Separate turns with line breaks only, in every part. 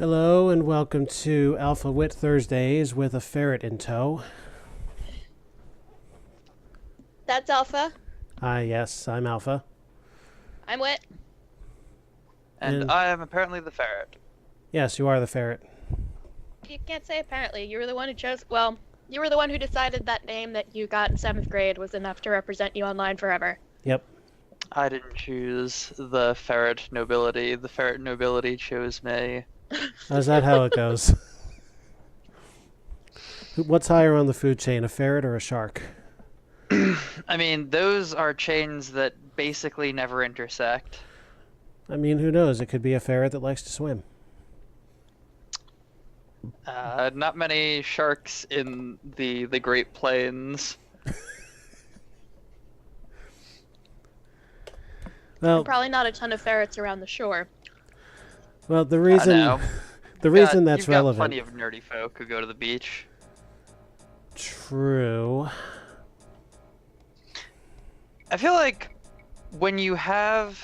Hello and welcome to Alpha Wit Thursdays with a ferret in tow.
That's Alpha.
Hi, yes, I'm Alpha.
I'm Wit.
And I am apparently the ferret.
Yes, you are the ferret.
You can't say apparently. You were the one who chose. Well, you were the one who decided that name that you got in 7th grade was enough to represent you online forever.
Yep.
I didn't choose the ferret nobility. The ferret nobility chose me.
Is that how it goes? What's higher on the food chain, a ferret or a shark?
I mean, those are chains that basically never intersect.
I mean, who knows? It could be a ferret that likes to swim.
Not many sharks in the Great Plains.
Well,
Probably not a ton of ferrets around the shore.
well, the reason that's
you've got
relevant.
plenty of nerdy folk who go to the beach.
True.
I feel like when you have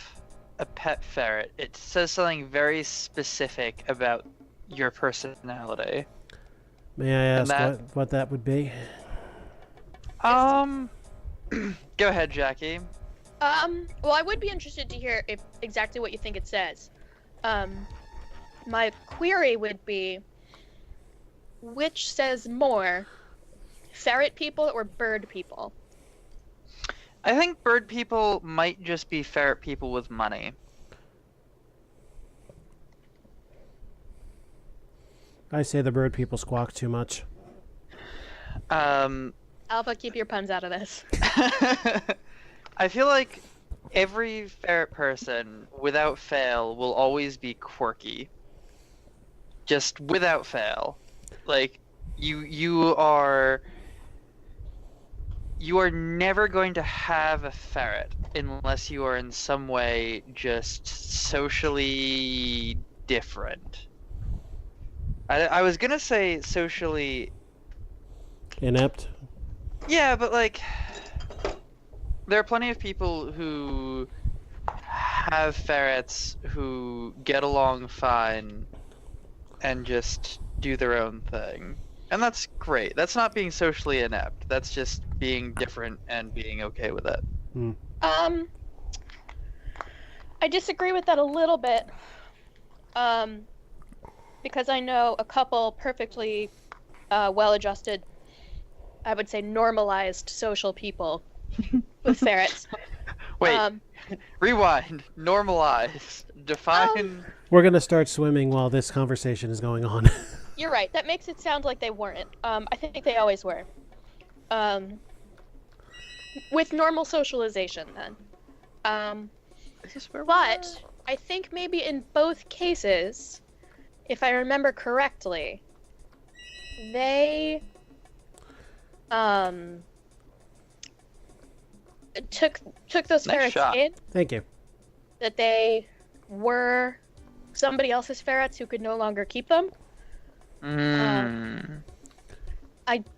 a pet ferret, it says something very specific about your personality.
May I ask what that would be?
Go ahead, Jackie.
Well, I would be interested to hear exactly what you think it says. My query would be, which says more, ferret people or bird people?
I think bird people might just be ferret people with money.
I say the bird people squawk too much.
Alpha, keep your puns out of this.
I feel like every ferret person, without fail, will always be quirky. Just without fail. Like, you are never going to have a ferret unless you are in some way just socially different. I was gonna say socially
Inept?
Yeah, but like, there are plenty of people who have ferrets who get along fine and just do their own thing. And that's great. That's not being socially inept. That's just being different and being okay with it.
I disagree with that a little bit. Because I know a couple perfectly well-adjusted, I would say normalized social people with ferrets.
Wait, rewind. Normalized. Define.
We're going to start swimming while this conversation is going on.
You're right. That makes it sound like they weren't. I think they always were. With normal socialization, then. But I think maybe in both cases, if I remember correctly, they took those ferrets in.
Thank you.
That they were somebody else's ferrets who could no longer keep them. I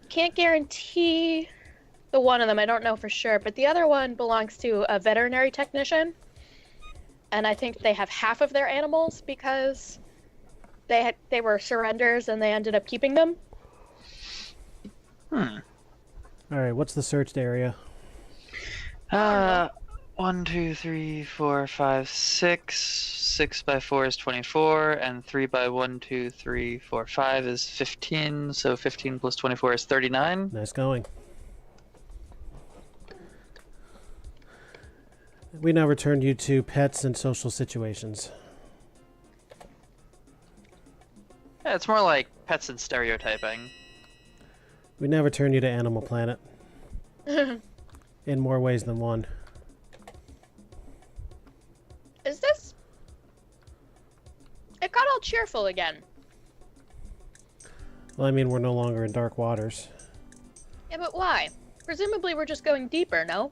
can't guarantee the one of them. I don't know for sure, but the other one belongs to a veterinary technician, and I think they have half of their animals because they were surrenders and they ended up keeping them.
All right, what's the searched area?
1, 2, 3, 4, 5, 6. 6 by 4 is 24, and 3 by 1, 2, 3, 4, 5 is 15. So 15 plus 24 is 39.
Nice going. We now return you to pets and social situations.
Yeah, it's more like pets and stereotyping.
We now return you to Animal Planet. In more ways than one.
Is this? It got all cheerful again.
Well, I mean, we're no longer in dark waters.
Yeah, but why? Presumably we're just going deeper, no?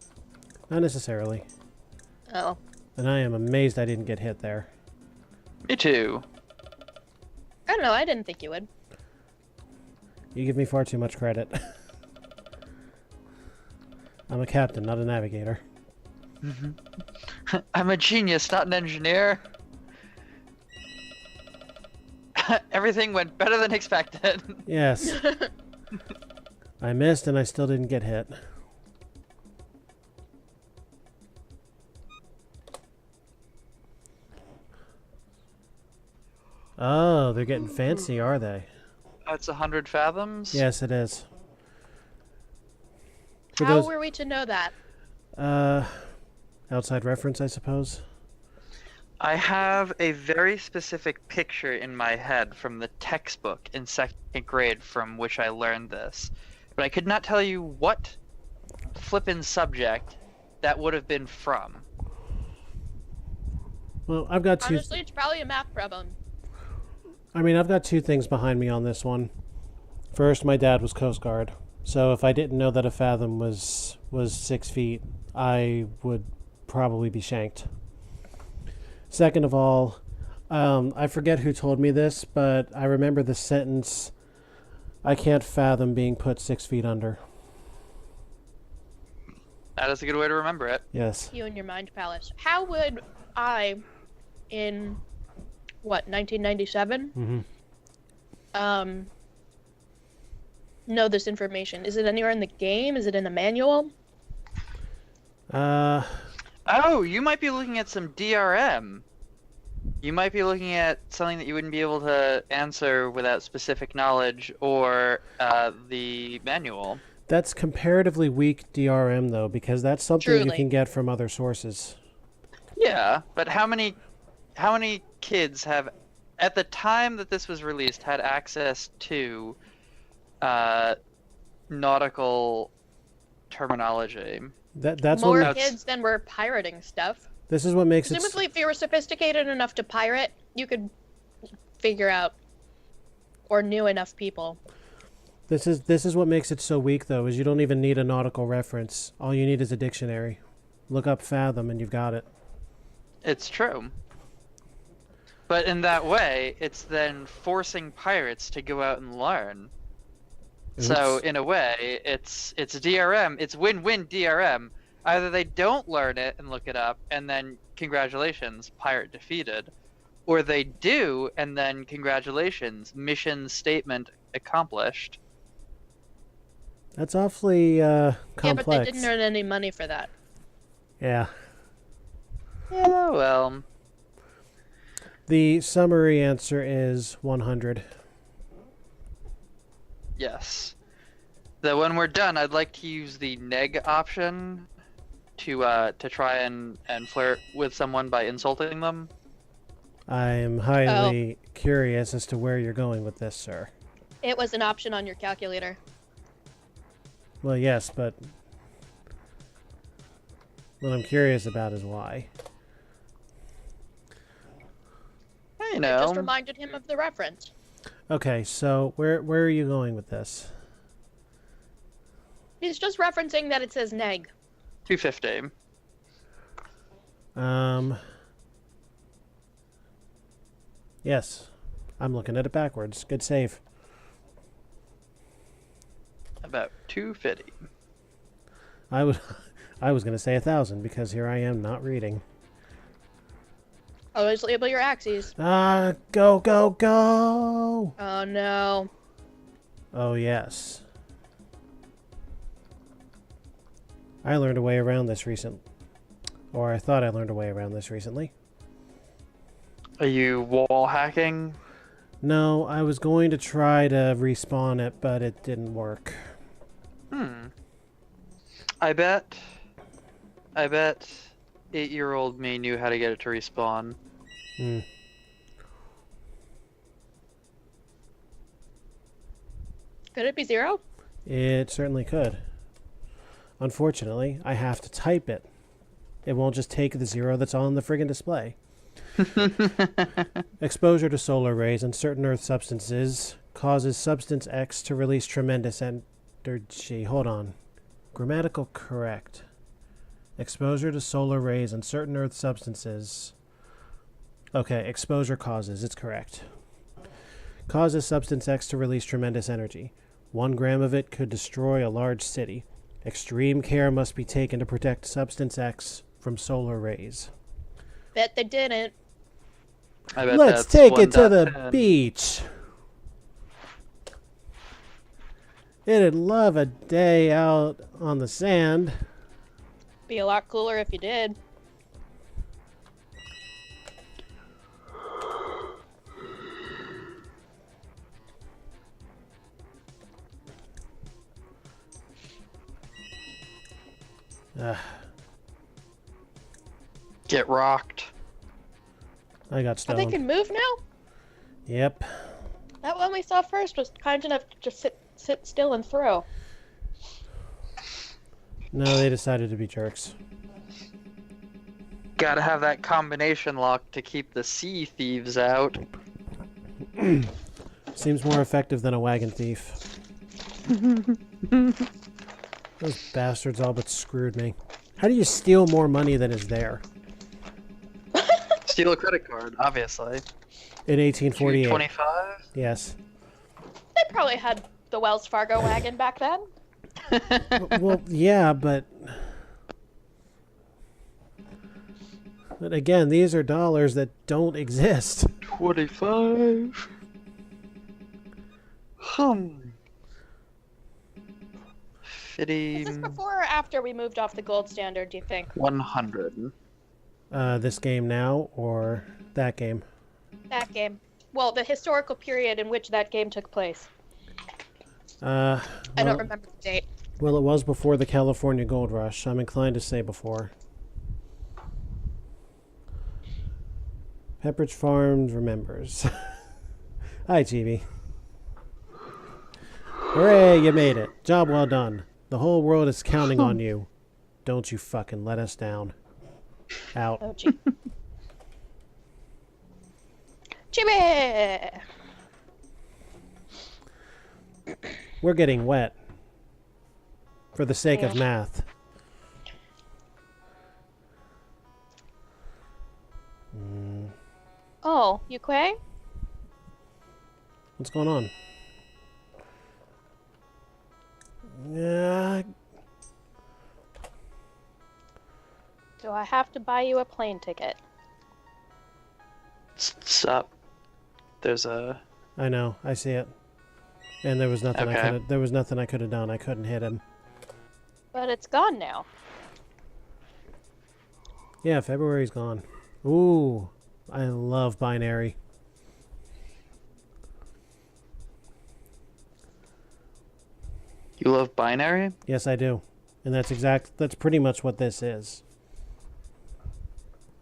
Not necessarily.
Oh.
And I am amazed I didn't get hit there.
Me too.
I don't know, I didn't think you would.
You give me far too much credit. I'm a captain, not a navigator.
I'm a genius, not an engineer. Everything went better than expected.
Yes. I missed and I still didn't get hit. Oh, they're getting fancy, are they?
That's 100 fathoms?
Yes, it is. For
How
those,
were we to know that?
outside reference, I suppose.
I have a very specific picture in my head from the textbook in 2nd grade from which I learned this. But I could not tell you what flippin' subject that would have been from.
Well, I've got two.
Honestly, it's probably a math problem.
I mean, I've got two things behind me on this one. First, my dad was Coast Guard, so if I didn't know that a fathom was 6 feet, I would probably be shanked. Second of all, I forget who told me this, but I remember the sentence, "I can't fathom being put 6 feet under."
That is a good way to remember it.
Yes.
You and your mind palace. How would I, in, 1997?
Mm-hmm.
Know this information? Is it anywhere in the game? Is it in the manual?
Oh, you might be looking at some DRM. You might be looking at something that you wouldn't be able to answer without specific knowledge or the manual.
That's comparatively weak DRM, though, because that's something you
Truly.
can get from other sources.
Yeah, but how many kids have, at the time that this was released, had access to nautical terminology?
That's
More
what
kids than were pirating stuff.
this is what makes it.
Presumably, if you were sophisticated enough to pirate, you could figure out, or knew enough people.
This is what makes it so weak, though, is you don't even need a nautical reference. All you need is a dictionary. Look up fathom and you've got it.
It's true. But in that way, it's then forcing pirates to go out and learn. So
Oops.
in a way, it's DRM. It's win-win DRM. Either they don't learn it and look it up, and then congratulations, pirate defeated, or they do, and then congratulations, mission statement accomplished.
That's awfully complex.
Yeah, but they didn't earn any money for that.
Yeah.
Yeah, well,
The summary answer is 100.
yes. So when we're done, I'd like to use the neg option to try and flirt with someone by insulting them.
I'm highly curious as to where you're going with this, sir.
It was an option on your calculator.
Well, yes, but what I'm curious about is why.
You
It
know,
just reminded him of the reference.
Okay, so where are you going with this?
He's just referencing that it says neg.
250.
Yes. I'm looking at it backwards. Good save.
About 250.
I was going to say 1,000 because here I am not reading.
Always label your axes.
Go, go, go!
Oh no.
Oh, yes. I learned a way around this recently. Or I thought I learned a way around this recently.
Are you wall hacking?
No, I was going to try to respawn it, but it didn't work.
I bet 8-year-old me knew how to get it to respawn.
Hmm.
Could it be 0?
It certainly could. Unfortunately, I have to type it. It won't just take the 0 that's on the friggin' display. Exposure to solar rays and certain Earth substances causes substance X to release tremendous energy. Hold on. Grammatical correct. Exposure to solar rays and certain Earth substances. Okay, exposure causes. It's correct. Causes substance X to release tremendous energy. 1 gram of it could destroy a large city. Extreme care must be taken to protect substance X from solar rays.
Bet they didn't.
I bet
Let's
that's
take it to the
1.10.
beach. It'd love a day out on the sand.
Be a lot cooler if you did.
Get rocked.
I got
Are
stoned.
they can move now?
Yep.
That one we saw first was kind enough to just sit still and throw.
No, they decided to be jerks.
Gotta have that combination lock to keep the sea thieves out.
Seems more effective than a wagon thief. Those bastards all but screwed me. How do you steal more money than is there?
Steal a credit card, obviously.
In 1848.
225?
Yes.
They probably had the Wells Fargo wagon back then.
Well, yeah, but again, these are dollars that don't exist.
25.
Is this before or after we moved off the gold standard, do you think?
100.
This game now or that game?
That game. Well, the historical period in which that game took place. I don't remember the date.
Well, it was before the California Gold Rush. I'm inclined to say before. Pepperidge Farms remembers. Hi, Chibi. Hooray, you made it. Job well done. The whole world is counting on you. Don't you fucking let us down. Out.
Oh, gee. Jimmy!
We're getting wet. For the sake of
Yeah.
math.
Oh, you Quay?
What's going on? Yeah.
Do I have to buy you a plane ticket?
Sup? There's a...
I know. I see it. And there was nothing
Okay.
there was nothing I could have done. I couldn't hit him.
But it's gone now.
Yeah, February's gone. Ooh, I love binary.
You love binary?
Yes, I do. And that's pretty much what this is.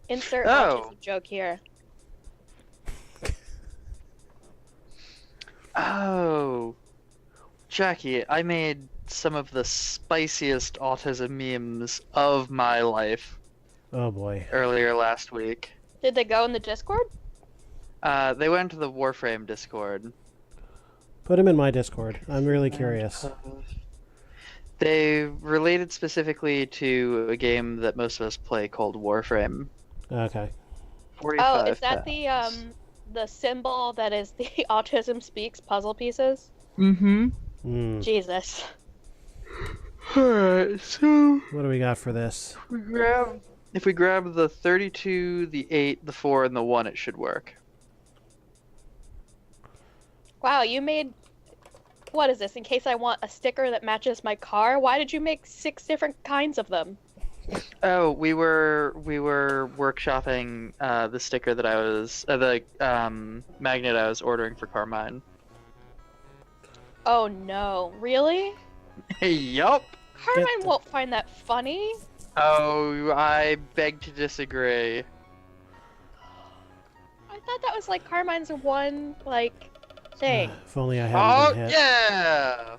Insert
Oh.
autism joke here.
Oh. Jackie, I made some of the spiciest autism memes of my life
Oh boy.
earlier last week.
Did they go in the Discord?
They went to the Warframe Discord.
Put him in my Discord. I'm really curious.
They related specifically to a game that most of us play called Warframe.
Okay.
45
Oh, is that the symbol that is the Autism Speaks puzzle pieces?
Mm-hmm.
Mm.
Jesus.
Alright, so
What do we got for this?
if we grab the 32, the 8, the 4, and the 1, it should work.
Wow, you made... What is this? In case I want a sticker that matches my car? Why did you make 6 different kinds of them?
Oh, we were workshopping the sticker that I was the magnet I was ordering for Carmine.
Oh no, really?
Yup.
Carmine won't find that funny.
Oh, I beg to disagree.
I thought that was like Carmine's one, like, thing.
If only I
Oh
hadn't been hit.
yeah.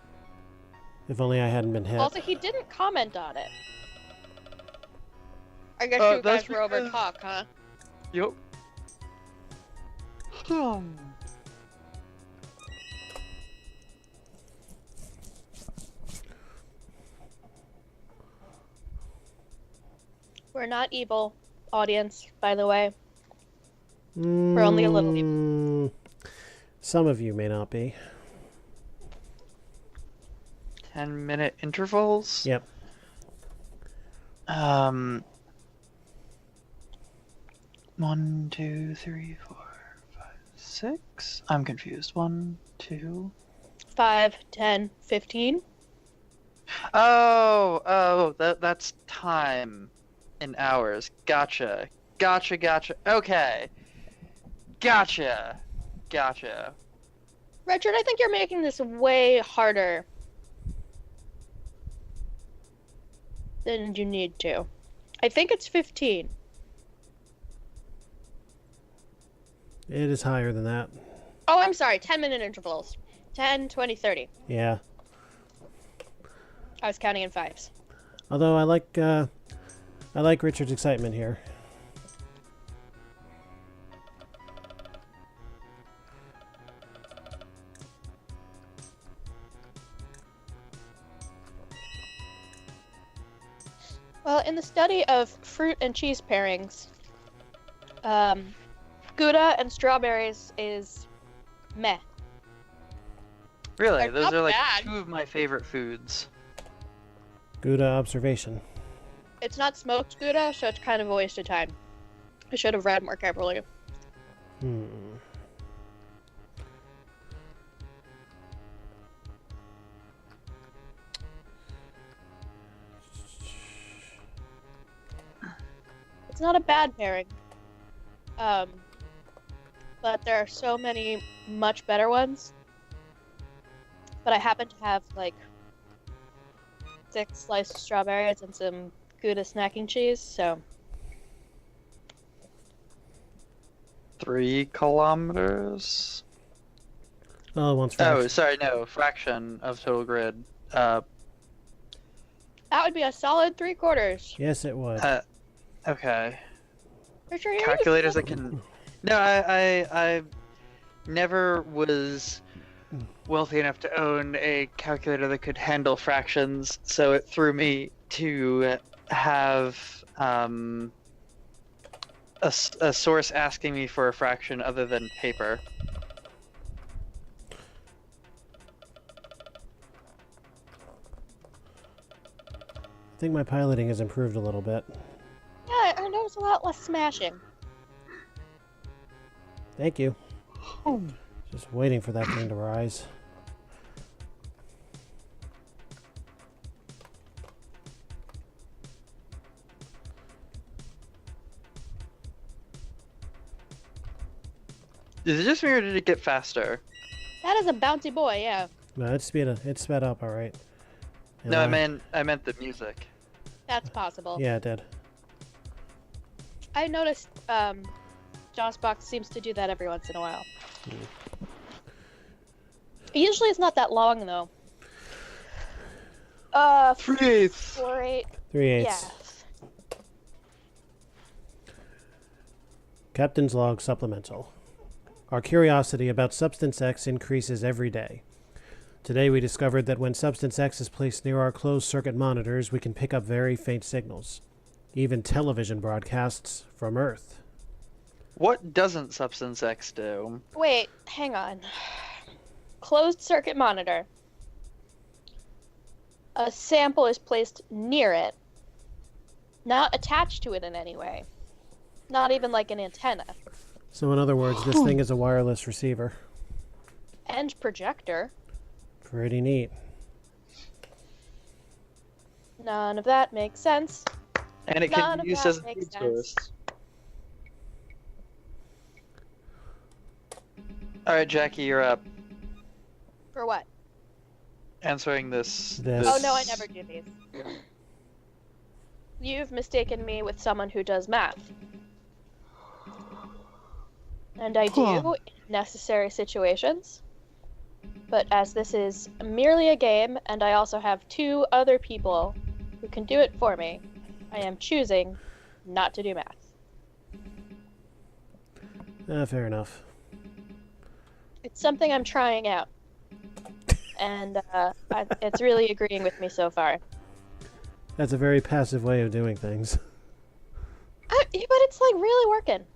If only I hadn't been hit.
Also, he didn't comment on it. I guess you
that's
guys were over
because-
talk, huh?
Yup.
We're not evil, audience, by the way. We're only a little evil.
Some of you may not be.
10-minute intervals.
Yep.
1, 2, 3, 4. 6? I'm confused. 1, 2.
5, 10, 15.
Oh, that's time in hours. Gotcha. Okay. Gotcha.
Richard, I think you're making this way harder than you need to. I think it's 15.
It is higher than that.
Oh, I'm sorry. 10-minute intervals. 10, 20, 30.
Yeah.
I was counting in fives.
Although I like Richard's excitement here.
Well, in the study of fruit and cheese pairings, Gouda and strawberries is meh.
Really,
They're
those
not
are like
bad.
2 of my favorite foods.
Gouda observation.
It's not smoked Gouda, so it's kind of a waste of time. I should have read more carefully. It's not a bad pairing. But there are so many much better ones. But I happen to have like 6 sliced strawberries and some Gouda snacking cheese, so
3 kilometers?
Oh, once fraction.
Oh, sorry, no. Fraction of total grid.
that would be a solid 3/4.
Yes, it would.
Okay.
Richard, you're
Calculators that can... No, I never was wealthy enough to own a calculator that could handle fractions, so it threw me to have a source asking me for a fraction other than paper.
I think my piloting has improved a little bit.
Yeah, I noticed a lot less smashing.
Thank you. Just waiting for that thing to rise.
Is it just me or did it get faster?
That is a bouncy boy, yeah.
No, it sped up all right. And
No, I meant the music.
That's possible.
Yeah, it did.
I noticed DOSBox seems to do that every once in a while. Usually it's not that long though.
3/8.
4/8.
3/8.
Yeah.
Captain's log supplemental. Our curiosity about Substance X increases every day. Today we discovered that when Substance X is placed near our closed-circuit monitors, we can pick up very faint signals, even television broadcasts from Earth.
What doesn't Substance X do?
Wait, hang on. Closed circuit monitor. A sample is placed near it, not attached to it in any way. Not even like an antenna.
So in other words, this thing is a wireless receiver.
And projector.
Pretty neat.
None of that makes sense.
And it
None
can
of
be used
that
as a
makes
food
sense.
source. Alright, Jackie, you're up.
For what?
Answering this.
Oh no, I never do these. You've mistaken me with someone who does math. And I do in necessary situations. But as this is merely a game, and I also have 2 other people who can do it for me, I am choosing not to do math.
Fair enough.
It's something I'm trying out. And it's really agreeing with me so far.
That's a very passive way of doing things.
But it's like really working.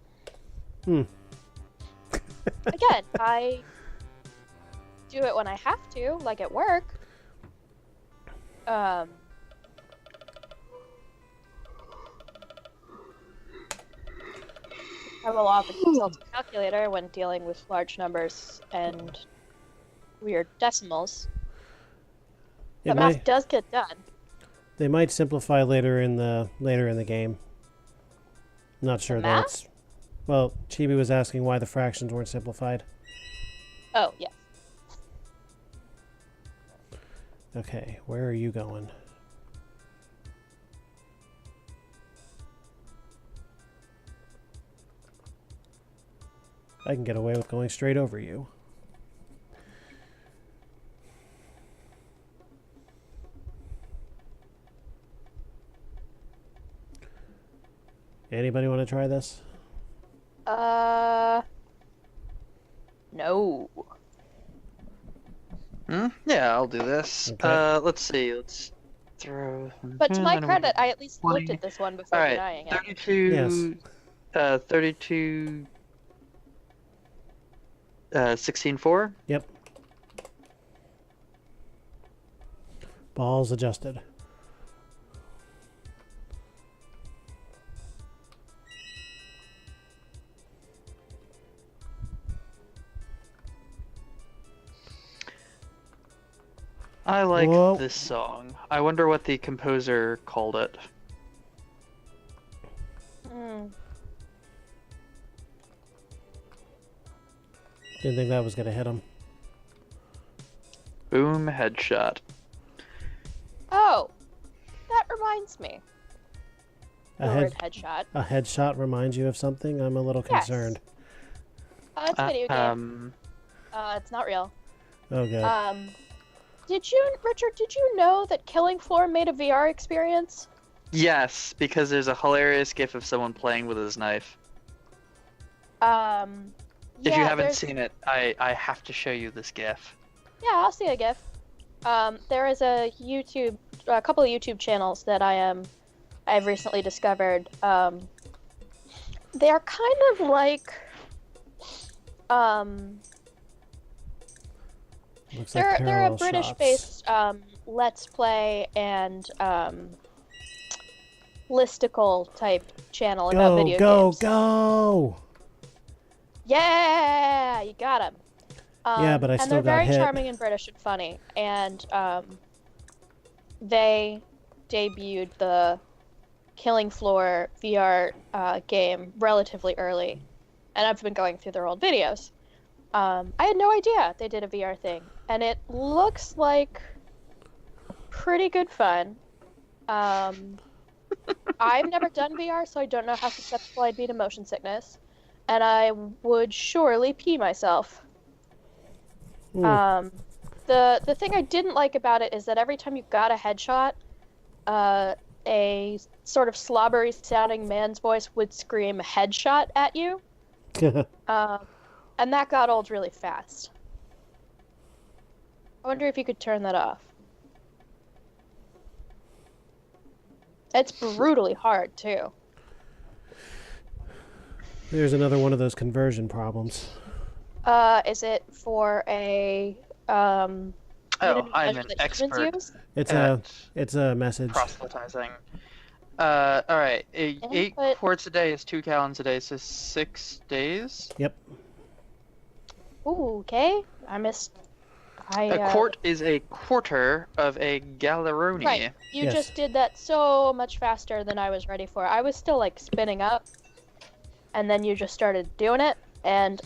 Again, I do it when I have to, like at work. I will often consult a calculator when dealing with large numbers and weird decimals.
It
But math
might,
does get done.
they might simplify later in the game. Not sure though.
math?
Well, Chibi was asking why the fractions weren't simplified.
Oh, yeah.
Okay, where are you going? I can get away with going straight over you. Anybody want to try this?
No.
Yeah, I'll do this.
Okay.
Let's see. Let's throw.
But to my credit, I at least
20.
looked at this one before
All right,
denying it.
32. 32. 16.4.
Yep. Balls adjusted.
I like
Whoa.
this song. I wonder what the composer called it.
Didn't think that was going to hit him.
Boom, headshot.
Oh, that reminds me.
A,
The word headshot.
a headshot reminds you of something? I'm a little
Yes.
concerned.
It's a video game. It's not real.
Oh, good.
Richard, did you know that Killing Floor made a VR experience?
Yes, because there's a hilarious gif of someone playing with his knife. If you haven't seen it, I have to show you this gif.
Yeah, I'll see a GIF. There is a couple of YouTube channels that I've recently discovered. They are kind of like,
Looks like
they're a
parallel
British-based Let's Play and listicle type channel about video games.
Go!
Yeah, you got him.
Yeah, but I
and
still
they're
got
very
hit.
charming and British and funny. And they debuted the Killing Floor VR game relatively early, and I've been going through their old videos. I had no idea they did a VR thing, and it looks like pretty good fun. I've never done VR, so I don't know how susceptible I'd be to motion sickness, and I would surely pee myself.
Ooh.
The thing I didn't like about it is that every time you got a headshot, a sort of slobbery sounding man's voice would scream headshot at you. And that got old really fast. I wonder if you could turn that off. It's brutally hard too.
There's another one of those conversion problems.
Is it for a
I'm an expert
It's
at
a message.
proselytizing. All right, 8
Input.
quarts a day is 2 gallons a day, so 6 days.
Yep.
Ooh, okay.
A quart is a quarter of a galleroni.
Right. You
Yes.
just did that so much faster than I was ready for. I was still like spinning up, and then you just started doing it, and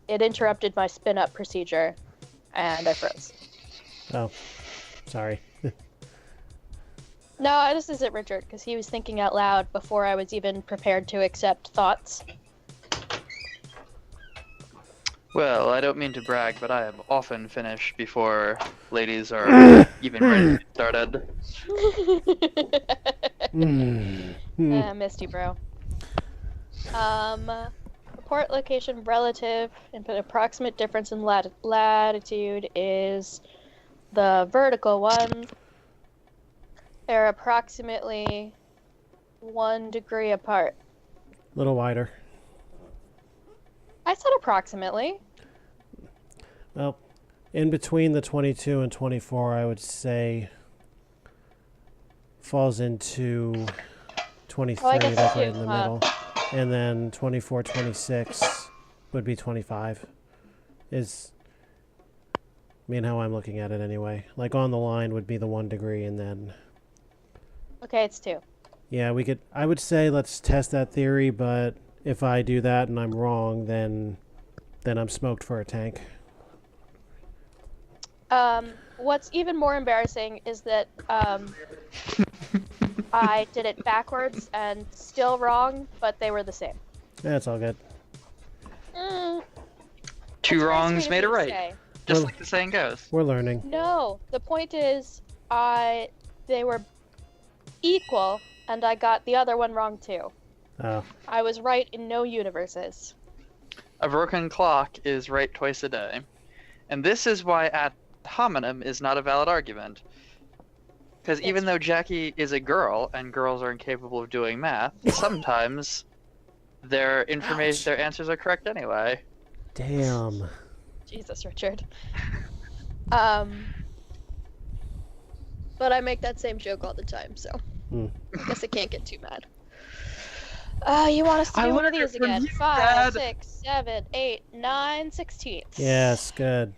it interrupted my spin up procedure, and I froze.
Oh, sorry.
No, this isn't Richard, because he was thinking out loud before I was even prepared to accept thoughts.
Well, I don't mean to brag, but I have often finished before ladies are even ready to get started.
Missed you, bro. Report location relative and an approximate difference in latitude is the vertical one. They're approximately 1 degree apart.
A little wider.
I said approximately.
Well, in between the 22 and 24, I would say falls into 23.
Oh, I guess
That's right
two,
in the
huh?
middle. and then 24, 26 would be 25. How I'm looking at it anyway. Like on the line would be the 1 degree, and then...
Okay, it's 2.
Yeah, I would say let's test that theory, but if I do that and I'm wrong, then I'm smoked for a tank.
What's even more embarrassing is that I did it backwards and still wrong, but they were the same.
Yeah, it's all good.
Two
That's
wrongs
nice
made a
of you to
right.
say.
Just like the saying goes.
We're learning.
No, the point is, they were equal, and I got the other one wrong too.
Oh.
I was right in no universes.
A broken clock is right twice a day. And this is why ad hominem is not a valid argument. Because even though Jackie is a girl, and girls are incapable of doing math, sometimes their answers are correct anyway.
Damn.
Jesus, Richard. But I make that same joke all the time, so I guess I can't get too mad. You want us to do one of these again? 5, 6, 7, 8, 9, 16.
Yes, good.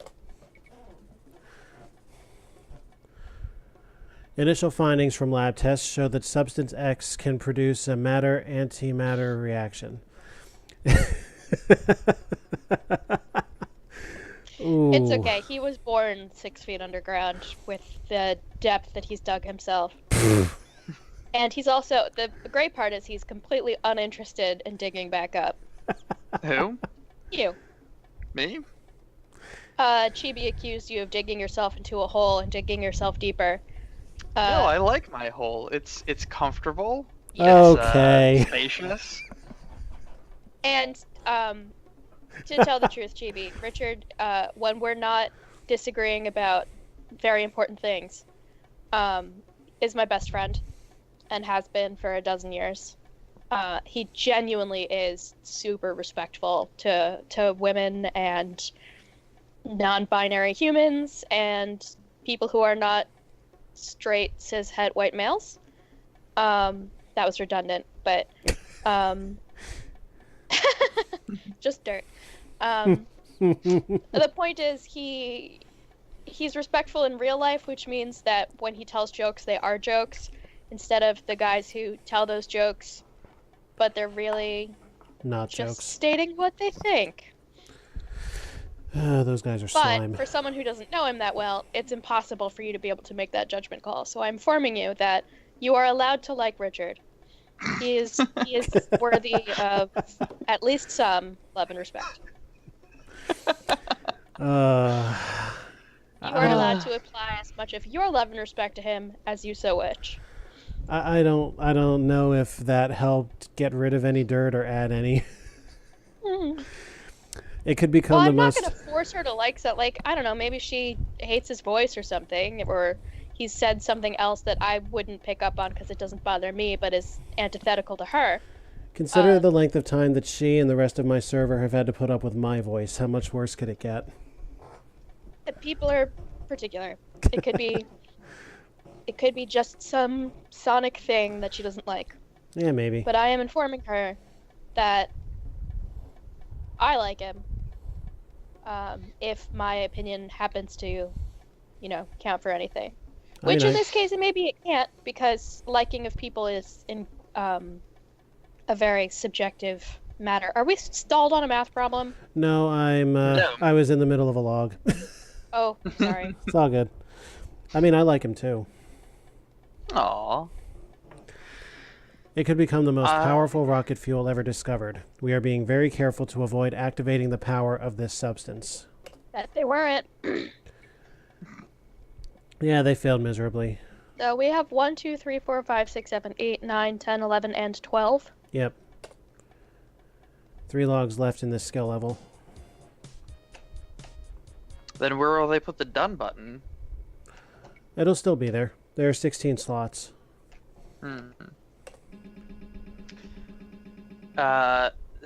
Initial findings from lab tests show that substance X can produce a matter-antimatter reaction.
It's okay. He was born 6 feet underground with the depth that he's dug himself. And he's also, the great part is he's completely uninterested in digging back up.
Who?
You.
Me?
Chibi accused you of digging yourself into a hole and digging yourself deeper.
No, I like my hole. It's comfortable.
Okay.
It's spacious.
And to tell the truth, Chibi, Richard, when we're not disagreeing about very important things, is my best friend and has been for a dozen years. He genuinely is super respectful to women and non-binary humans and people who are not straight cis-het white males. That was redundant, but just dirt. The point is he's respectful in real life, which means that when he tells jokes, they are jokes, instead of the guys who tell those jokes, but they're really
not
just
jokes.
stating what they think.
Those guys are slime.
But for someone who doesn't know him that well, it's impossible for you to be able to make that judgment call. So I'm informing you that you are allowed to like Richard. He is worthy of at least some love and respect. You are allowed to apply as much of your love and respect to him as you so wish.
I don't know if that helped get rid of any dirt or add any. It could become the most...
I'm not going to force her to like that. Like, I don't know, maybe she hates his voice or something, or he said something else that I wouldn't pick up on because it doesn't bother me, but is antithetical to her.
Consider the length of time that she and the rest of my server have had to put up with my voice. How much worse could it get?
People are particular. It could be... It could be just some sonic thing that she doesn't like.
Yeah, maybe.
But I am informing her that I like him. If my opinion happens to, count for anything. Which in this case, maybe it can't, because liking of people is a very subjective matter. Are we stalled on a math problem?
No, I was in the middle of a log.
Oh, sorry.
It's all good. I mean, I like him too.
Aww.
It could become the most powerful rocket fuel ever discovered. We are being very careful to avoid activating the power of this substance.
That they weren't.
Yeah, they failed miserably.
So we have 1, 2, 3, 4, 5, 6, 7, 8, 9, 10, 11, and 12.
Yep. 3 logs left in this skill level.
Then where will they put the done button?
It'll still be there. There are 16 slots.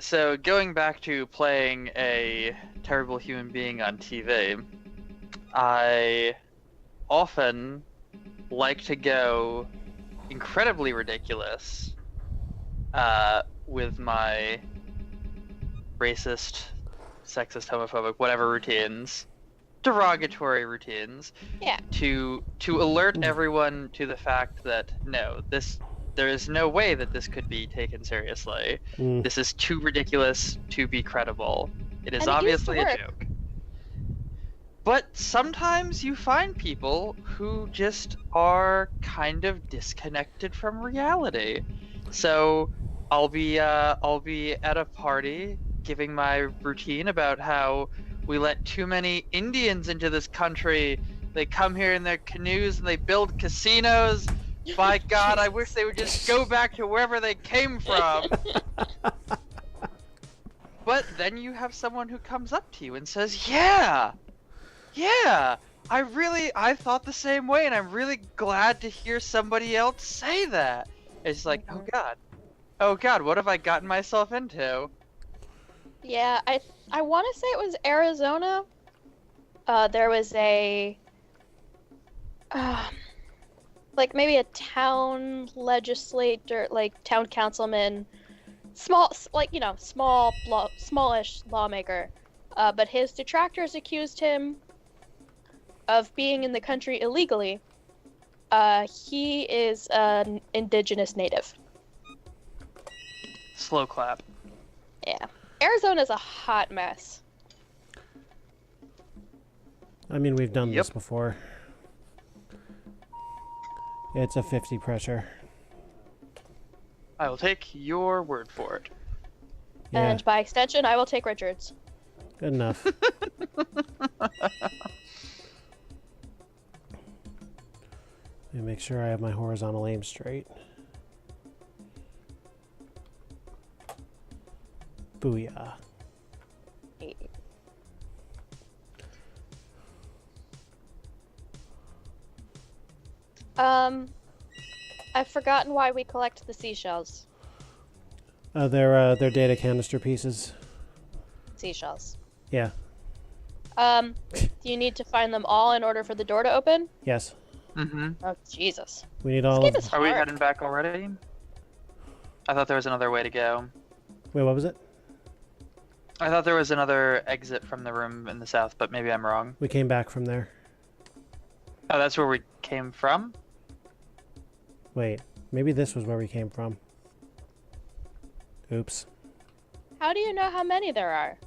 So going back to playing a terrible human being on TV, I often like to go incredibly ridiculous with my racist, sexist, homophobic, whatever routines, derogatory routines,
Yeah.
to alert everyone to the fact that no, there is no way that this could be taken seriously.
Mm.
This is too ridiculous to be credible. It is
And it used to
obviously a
work.
joke. But sometimes you find people who just are kind of disconnected from reality. So I'll be at a party giving my routine about how we let too many Indians into this country. They come here in their canoes and they build casinos. By God, I wish they would just go back to wherever they came from. But then you have someone who comes up to you and says, yeah, I thought the same way, and I'm really glad to hear somebody else say that. It's like, oh God, what have I gotten myself into?
Yeah, I want to say it was Arizona. There was a like maybe a town legislator, like town councilman, smallish lawmaker. But his detractors accused him of being in the country illegally. He is an indigenous native.
Slow clap.
Yeah. Arizona's a hot mess.
I mean, we've done this
Yep.
before. It's a 50 pressure.
I will take your word for it.
Yeah,
And by extension, I will take Richard's.
good enough. Let me make sure I have my horizontal aim straight. Booyah.
I've forgotten why we collect the seashells.
They're data canister pieces.
Seashells.
Yeah.
Do you need to find them all in order for the door to open?
Yes.
Mm-hmm.
Oh, Jesus.
We need all
This
of
game is
Are we
hard.
heading back already? I thought there was another way to go.
Wait, what was it?
I thought there was another exit from the room in the south, but maybe I'm wrong.
We came back from there.
Oh, that's where we came from?
Wait, maybe this was where we came from. Oops.
How do you know how many there are?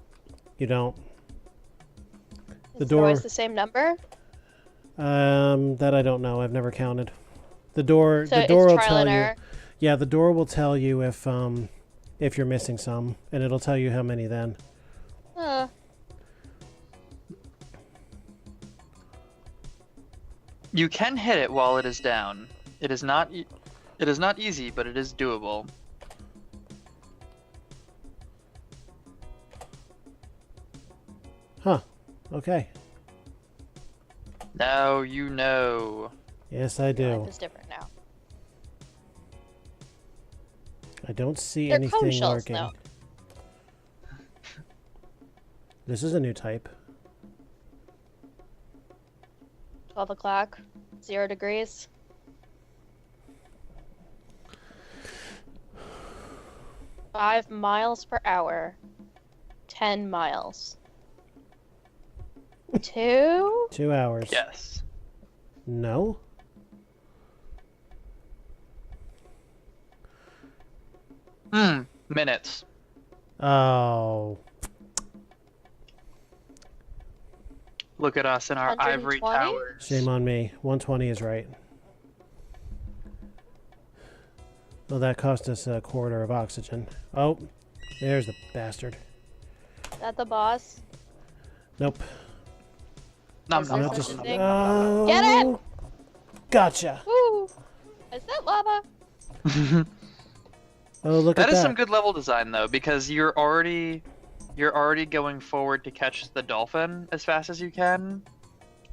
You don't.
Is
door-
it always the same number?
That I don't know. I've never counted. The door.
So
the door
it's
will
trial
tell
and
you.
error.
Yeah, the door will tell you if you're missing some, and it'll tell you how many then.
Huh.
You can hit it while it is down. It is not easy, but it is doable.
Huh. Okay.
Now you know.
Yes, I do.
Life is different now.
I don't see
They're
anything
cone shells,
lurking.
though.
This is a new type.
12 o'clock. 0 degrees. Five miles per hour. 10 miles. 2?
2 hours.
Yes.
No?
Minutes.
Oh.
Look at us in our ivory
120?
towers.
Shame on me. 120 is right. Well, that cost us a quarter of oxygen. Oh, there's the bastard.
Is that the boss?
Nope.
Nom,
Is
nom,
this
nom,
the
nom, nom.
thing?
Oh,
Get it!
Gotcha.
Woo! Is that lava?
Oh, look
That
at
is
that.
some good level design though, because you're already going forward to catch the dolphin as fast as you can,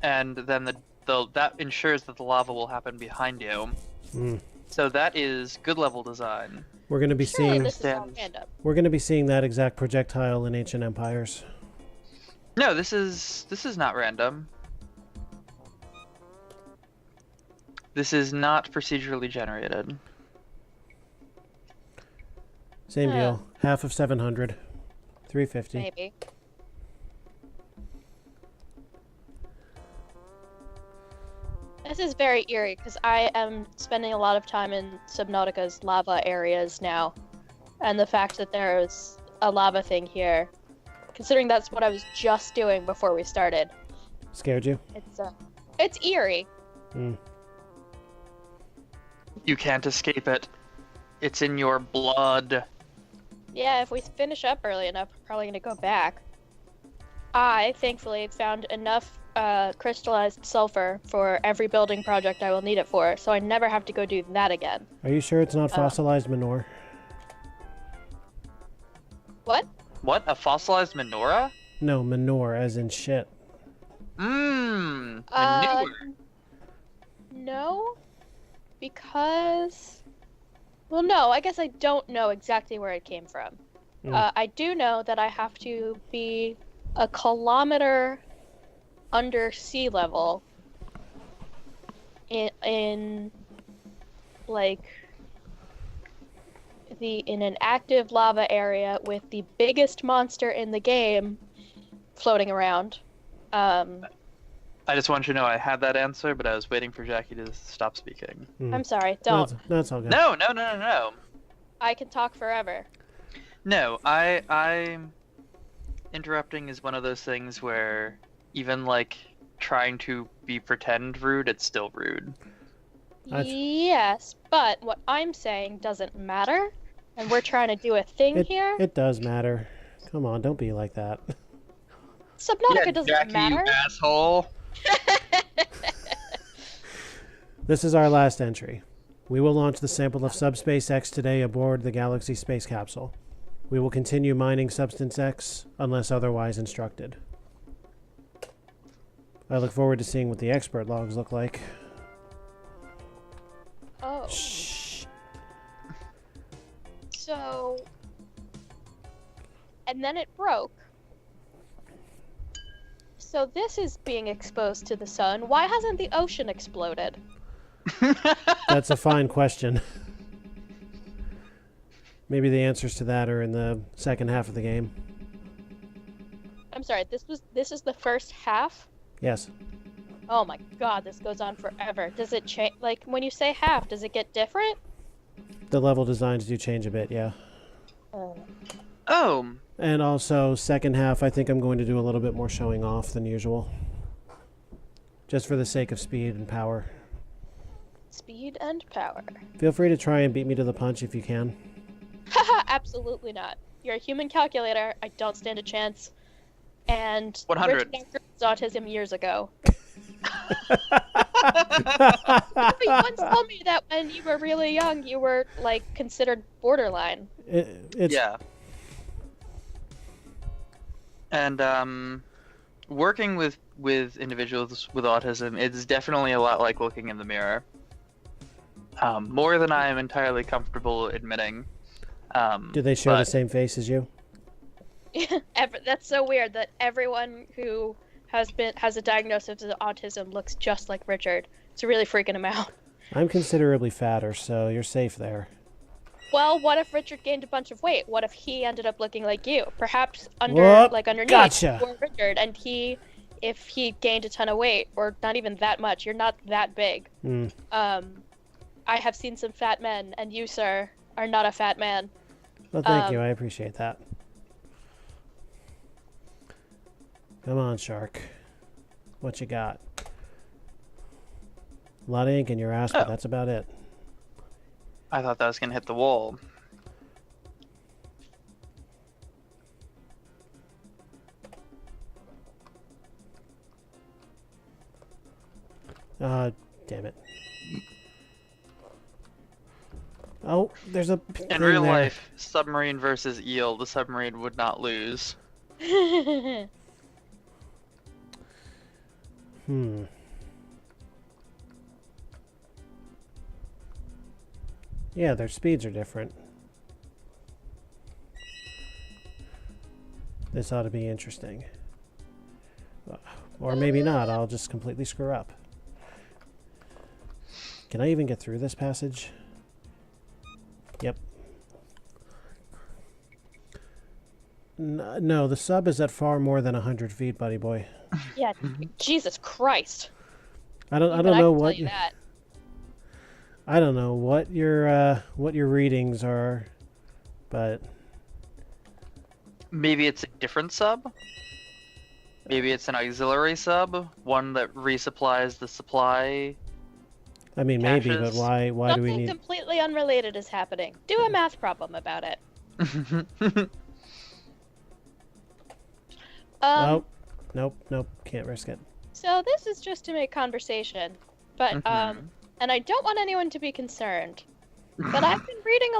and then that ensures that the lava will happen behind you.
Mm.
So that is good level design.
We're gonna be
Surely
seeing.
this is all
Stands.
random.
We're gonna be seeing that exact projectile in Ancient Empires.
No, this is not random. This is not procedurally generated.
Same deal. Half of 700. 350.
Maybe. This is very eerie because I am spending a lot of time in Subnautica's lava areas now. And the fact that there's a lava thing here, considering that's what I was just doing before we started.
Scared you?
It's eerie.
Mm.
You can't escape it. It's in your blood.
Yeah, if we finish up early enough, we're probably going to go back. I, thankfully, found enough crystallized sulfur for every building project I will need it for, so I never have to go do that again.
Are you sure it's not fossilized manure?
What?
What? A fossilized menorah?
No, manure as in shit.
Manure.
No, because... Well, no, I guess I don't know exactly where it came from. I do know that I have to be a kilometer under sea level in like in an active lava area with the biggest monster in the game floating around.
I just want you to know I had that answer, but I was waiting for Jackie to stop speaking.
I'm sorry, don't.
That's all good.
No.
I can talk forever.
No, I interrupting is one of those things where even like trying to be pretend rude, it's still rude.
Yes, but what I'm saying doesn't matter, and we're trying to do a thing here.
It does matter. Come on, don't be like that.
Subnautica doesn't
Jackie,
matter.
you asshole.
This is our last entry. We will launch the sample of Subspace X today aboard the Galaxy space capsule. We will continue mining Substance X unless otherwise instructed. I look forward to seeing what the expert logs look like.
Oh.
Shh.
So... And then it broke. So this is being exposed to the sun. Why hasn't the ocean exploded?
That's a fine question. Maybe the answers to that are in the second half of the game.
I'm sorry, this is the first half?
Yes.
Oh my god, this goes on forever. Does it change? Like, when you say half, does it get different?
The level designs do change a bit, yeah.
Oh.
And also, second half, I think I'm going to do a little bit more showing off than usual. Just for the sake of speed and power.
Speed and power.
Feel free to try and beat me to the punch if you can.
Haha, absolutely not. You're a human calculator, I don't stand a chance. And
100.
Richard diagnosed autism years ago. You once told me that when you were really young, you were, like, considered borderline.
It's...
Yeah. And working with individuals with autism, it's definitely a lot like looking in the mirror. More than I am entirely comfortable admitting.
Do they share the same face as you?
That's so weird that everyone who has a diagnosis of autism looks just like Richard. It's really freaking him out.
I'm considerably fatter, so you're safe there.
Well, what if Richard gained a bunch of weight? What if he ended up looking like you? Perhaps underneath
gotcha.
you were Richard, and if he gained a ton of weight, or not even that much, you're not that big. I have seen some fat men, and you, sir, are not a fat man.
Well, thank you. I appreciate that. Come on, shark. What you got? A lot of ink in your ass, but that's about it.
I thought that was gonna hit the wall.
Damn it. Oh, there's a
In real life, submarine versus eel, the submarine would not lose.
Yeah, their speeds are different. This ought to be interesting. Or maybe not, I'll just completely screw up. Can I even get through this passage? Yep. No, the sub is at far more than 100 feet, buddy boy.
Yeah, Jesus Christ.
I don't
But
know
I can
what
tell you that.
I don't know what your readings are, but
Maybe it's a different sub? Maybe it's an auxiliary sub? One that resupplies the supply?
I mean maybe, but
Caches?
why do we
Something
need?
completely unrelated is happening. Do a math problem about it.
Nope, can't risk it.
So this is just to make conversation, but
Mhm.
and I don't want anyone to be concerned. But I've been reading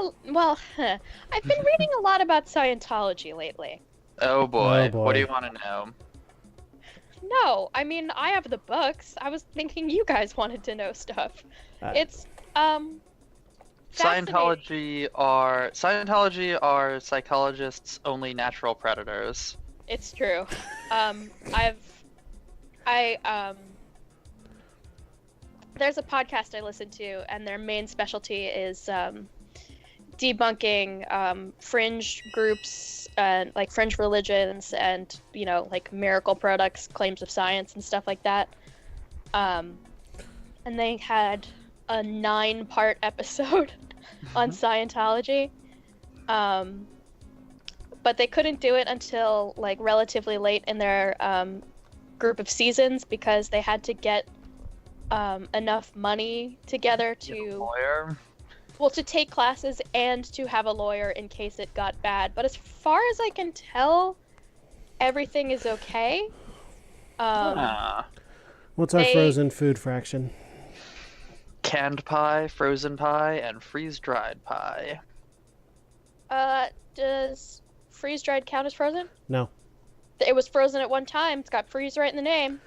I've been reading a lot about Scientology lately.
Oh boy.
Oh boy.
What do you want to know?
No, I mean I have the books. I was thinking you guys wanted to know stuff. It's fascinating.
Scientology are psychologists' only natural predators.
It's true. There's a podcast I listen to, and their main specialty is debunking fringe groups and like fringe religions and like miracle products, claims of science and stuff like that. And they had a 9-part episode on Scientology. But they couldn't do it until like relatively late in their group of seasons because they had to get enough money together
Lawyer.
to take classes and to have a lawyer in case it got bad. But as far as I can tell, everything is okay.
What's our frozen food fraction?
Canned pie, frozen pie, and freeze-dried pie.
Does freeze-dried count as frozen?
No.
It was frozen at one time. It's got freeze right in the name.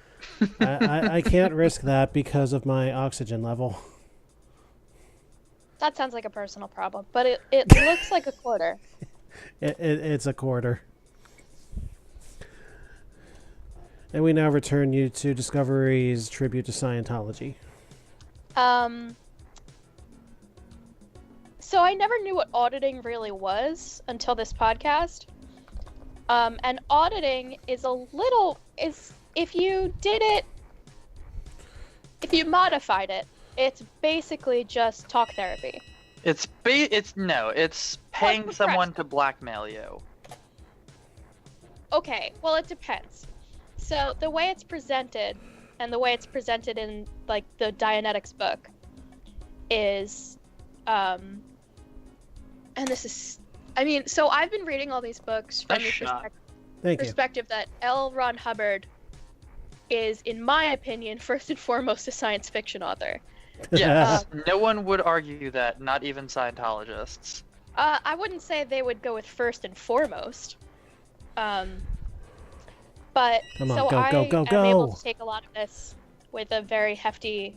I can't risk that because of my oxygen level.
That sounds like a personal problem, but it looks like a quarter.
It's a quarter. And we now return you to Discovery's tribute to Scientology.
So I never knew what auditing really was until this podcast. And auditing is if you modified it, it's basically just talk therapy.
It's paying someone to blackmail you.
Okay, well it depends. So the way it's presented, and the way it's presented in like the Dianetics book, is, and this is, so I've been reading all these books from the perspective that L. Ron Hubbard is, in my opinion, first and foremost a science fiction author.
Yes, no one would argue that, not even Scientologists.
I wouldn't say they would go with first and foremost. But
Come on,
so
go,
I
go, go,
am
go.
able to take a lot of this with a very hefty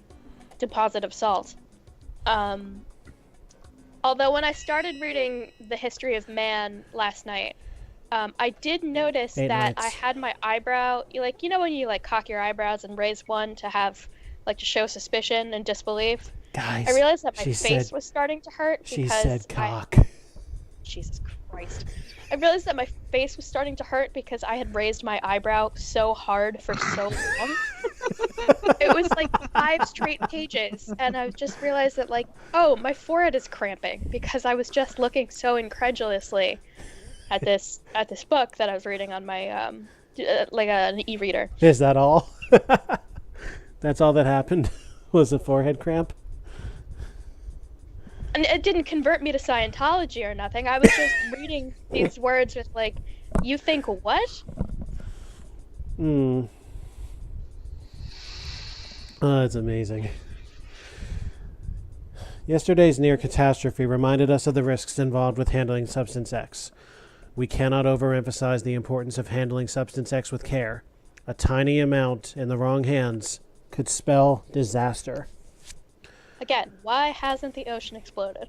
deposit of salt. Although when I started reading The History of Man last night, I did notice that I had my eyebrow, when you cock your eyebrows and raise one to have, to show suspicion and disbelief.
Guys,
I realized that my face was starting to hurt because
she said cock.
Jesus Christ. I realized that my face was starting to hurt because I had raised my eyebrow so hard for so long. It was 5 straight pages, and I just realized that my forehead is cramping because I was just looking so incredulously at this book that I was reading on my an e-reader.
Is that all? That's all that happened? Was a forehead cramp?
And it didn't convert me to Scientology or nothing. I was just reading these words with you think what?
Oh, that's amazing. Yesterday's near catastrophe reminded us of the risks involved with handling Substance X. We cannot overemphasize the importance of handling Substance X with care. A tiny amount in the wrong hands could spell disaster.
Again, why hasn't the ocean exploded?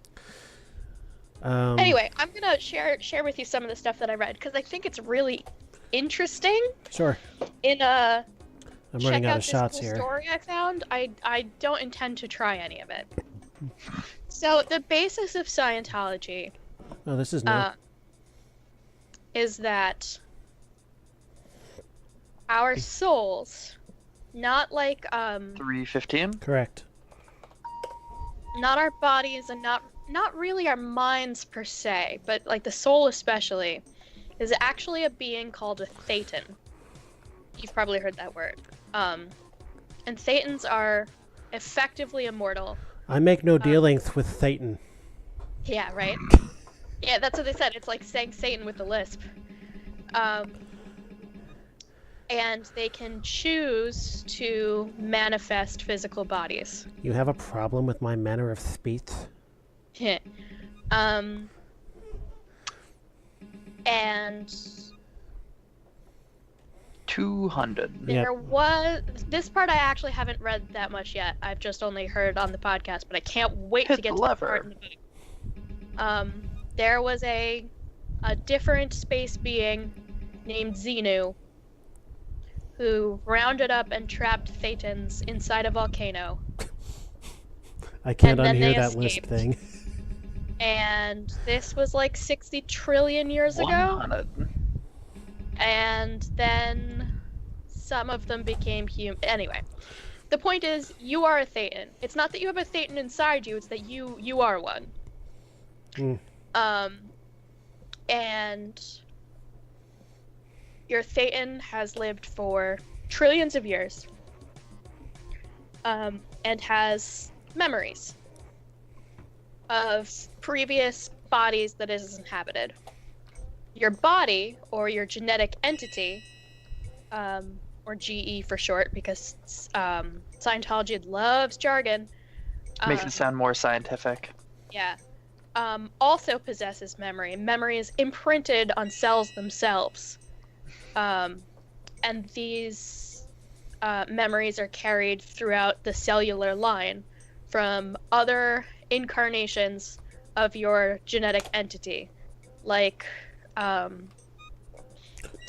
Anyway, I'm gonna share with you some of the stuff that I read because I think it's really interesting.
Sure.
I'm
running out of shots here.
Story I found. I don't intend to try any of it. So the basis of Scientology.
Oh, this is new.
is that our souls, not like
315.
Correct.
not our bodies and not really our minds per se, but like the soul especially, is actually a being called a thetan. You've probably heard that word. And thetans are effectively immortal.
I make no dealings with Satan.
Yeah, right? Yeah, that's what they said. It's like saying Satan with a lisp. And they can choose to manifest physical bodies.
You have a problem with my manner of speech?
And
200.
there was this part I actually haven't read that much yet. I've just only heard on the podcast, but I can't wait to get to that part in the book. There was a different space being named Xenu who rounded up and trapped thetans inside a volcano.
I can't
And then
unhear
they
that lisp
escaped.
thing.
And this was like 60 trillion years ago.
100.
And then some of them became human. Anyway, the point is, you are a thetan. It's not that you have a thetan inside you; it's that you are one.
Mm.
And your thetan has lived for trillions of years, and has memories of previous bodies that it has inhabited. Your body, or your genetic entity, or GE for short, because Scientology loves jargon.
Makes it sound more scientific.
Yeah. Also possesses memory. Memory is imprinted on cells themselves. And these memories are carried throughout the cellular line from other incarnations of your genetic entity. Like, some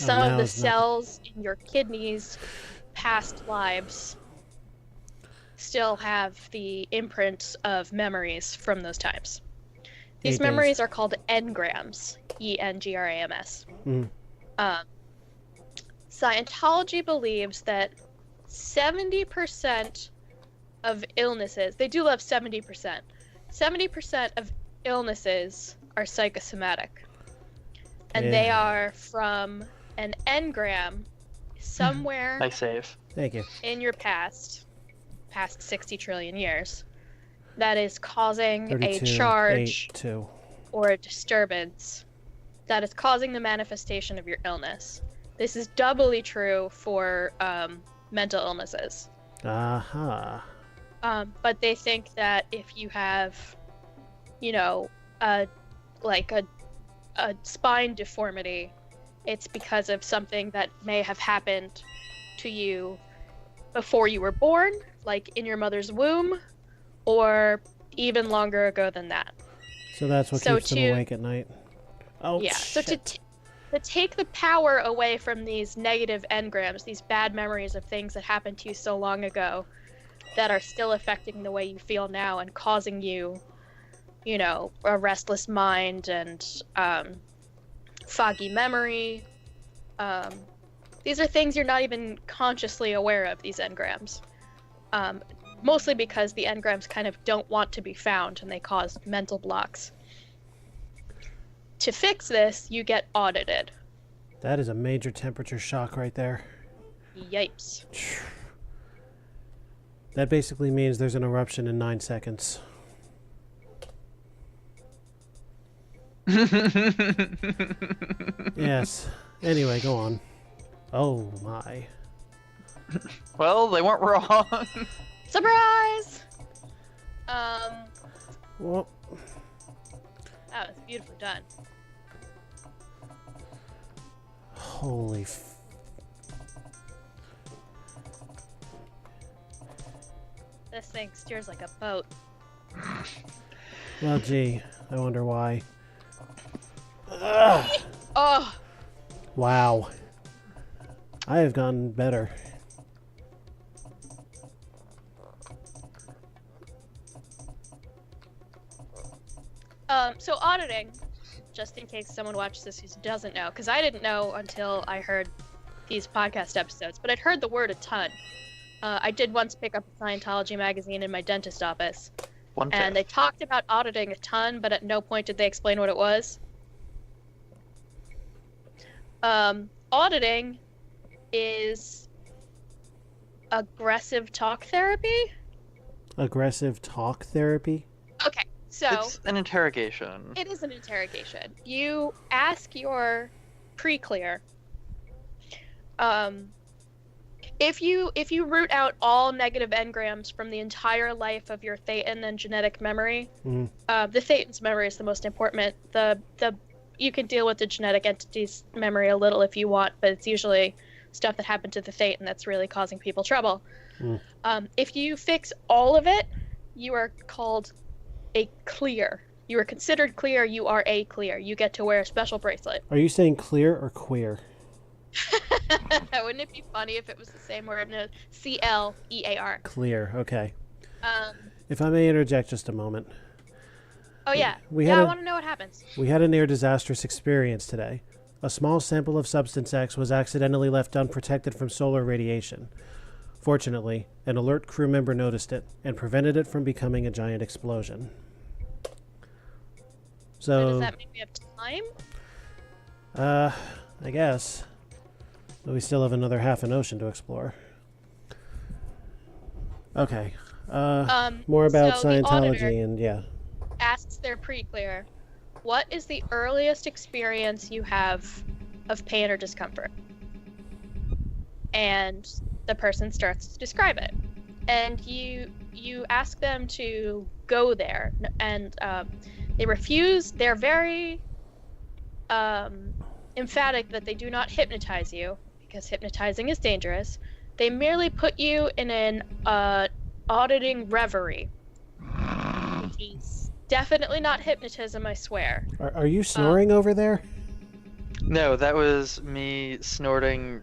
of the cells in your kidneys, past lives, still have the imprints of memories from those times. These memories are called engrams, E-N-G-R-A-M-S. Scientology believes that 70% of illnesses, they do love 70%. 70% of illnesses are psychosomatic. And they are from an engram somewhere
Nice save.
Thank you.
in your past 60 trillion years, that is causing a
32,
charge
8, 2.
or a disturbance that is causing the manifestation of your illness. This is doubly true for mental illnesses.
Aha.
But they think that if you have, you know, a spine deformity, it's because of something that may have happened to you before you were born, like in your mother's womb, or even longer ago than that.
So that's what keeps them awake at night. Oh,
yeah.
shit.
So to take the power away from these negative engrams, these bad memories of things that happened to you so long ago that are still affecting the way you feel now and causing you, you know, a restless mind and foggy memory. These are things you're not even consciously aware of, these engrams. Mostly because the engrams kind of don't want to be found and they cause mental blocks. To fix this, you get audited.
That is a major temperature shock right there.
Yipes.
That basically means there's an eruption in 9 seconds. Yes. Anyway, go on. Oh my.
Well, they weren't wrong.
Surprise!
Well,
That was beautifully done.
holy
This thing steers like a boat.
well, gee. I wonder why. Ugh.
Oh!
Wow. I have gotten better.
So auditing, just in case someone watches this who doesn't know, because I didn't know until I heard these podcast episodes, but I'd heard the word a ton. I did once pick up a Scientology magazine in my dentist office, and they talked about auditing a ton, but at no point did they explain what it was. Auditing is aggressive talk therapy.
Aggressive talk therapy?
Okay, so
it's an interrogation.
It is an interrogation. You ask your pre-clear. If you root out all negative engrams from the entire life of your Thetan and genetic memory, the Thetan's memory is the most important. The you can deal with the genetic entity's memory a little if you want, but it's usually stuff that happened to the Thetan that's really causing people trouble. If you fix all of it, you are called a clear. You are considered clear. You are a clear. You get to wear a special bracelet.
Are you saying clear or queer?
Wouldn't it be funny if it was the same word? No, C-L-E-A-R.
Clear. Okay. If I may interject just a moment.
Oh yeah. I want to know what happens.
We had a near disastrous experience today. A small sample of Substance X was accidentally left unprotected from solar radiation. Fortunately, an alert crew member noticed it and prevented it from becoming a giant explosion. So
does that mean we have time?
I guess. But we still have another half an ocean to explore. Okay. More about
so the auditor
Scientology and yeah.
asks their pre-clear, what is the earliest experience you have of pain or discomfort? And the person starts to describe it. And you ask them to go there, and they refuse. They're very emphatic that they do not hypnotize you, because hypnotizing is dangerous. They merely put you in an auditing reverie, which is definitely not hypnotism, I swear.
Are you snoring over there?
No, that was me snorting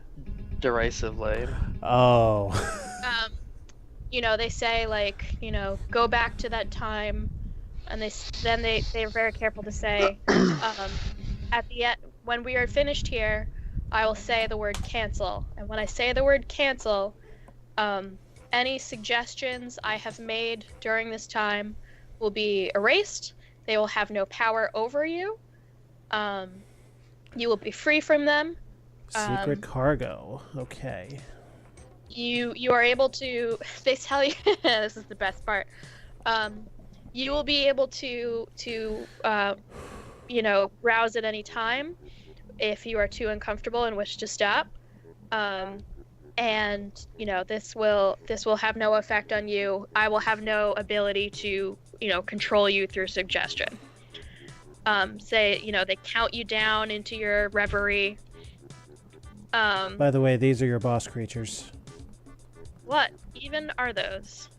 derisively.
Oh.
They say, like, go back to that time, and they're very careful to say, at the end, when we are finished here, I will say the word cancel. And when I say the word cancel, any suggestions I have made during this time will be erased. They will have no power over you. You will be free from them.
Secret cargo. Okay.
You are able to. They tell you. This is the best part. You will be able to browse at any time if you are too uncomfortable and wish to stop. And this will have no effect on you. I will have no ability to control you through suggestion. They count you down into your reverie.
By the way, these are your boss creatures.
What even are those?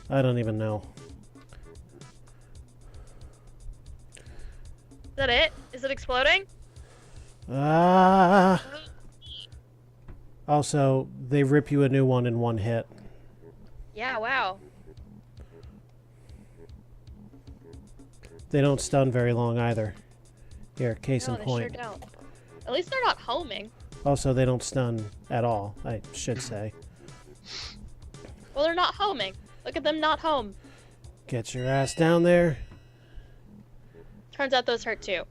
I don't even know.
Is that it? Is it exploding?
Also, they rip you a new one in one hit.
Yeah, wow.
They don't stun very long either. Here, case in point.
They sure don't. At least they're not homing.
Also, they don't stun at all, I should say.
Well, they're not homing. Look at them not home.
Get your ass down there.
Turns out those hurt too.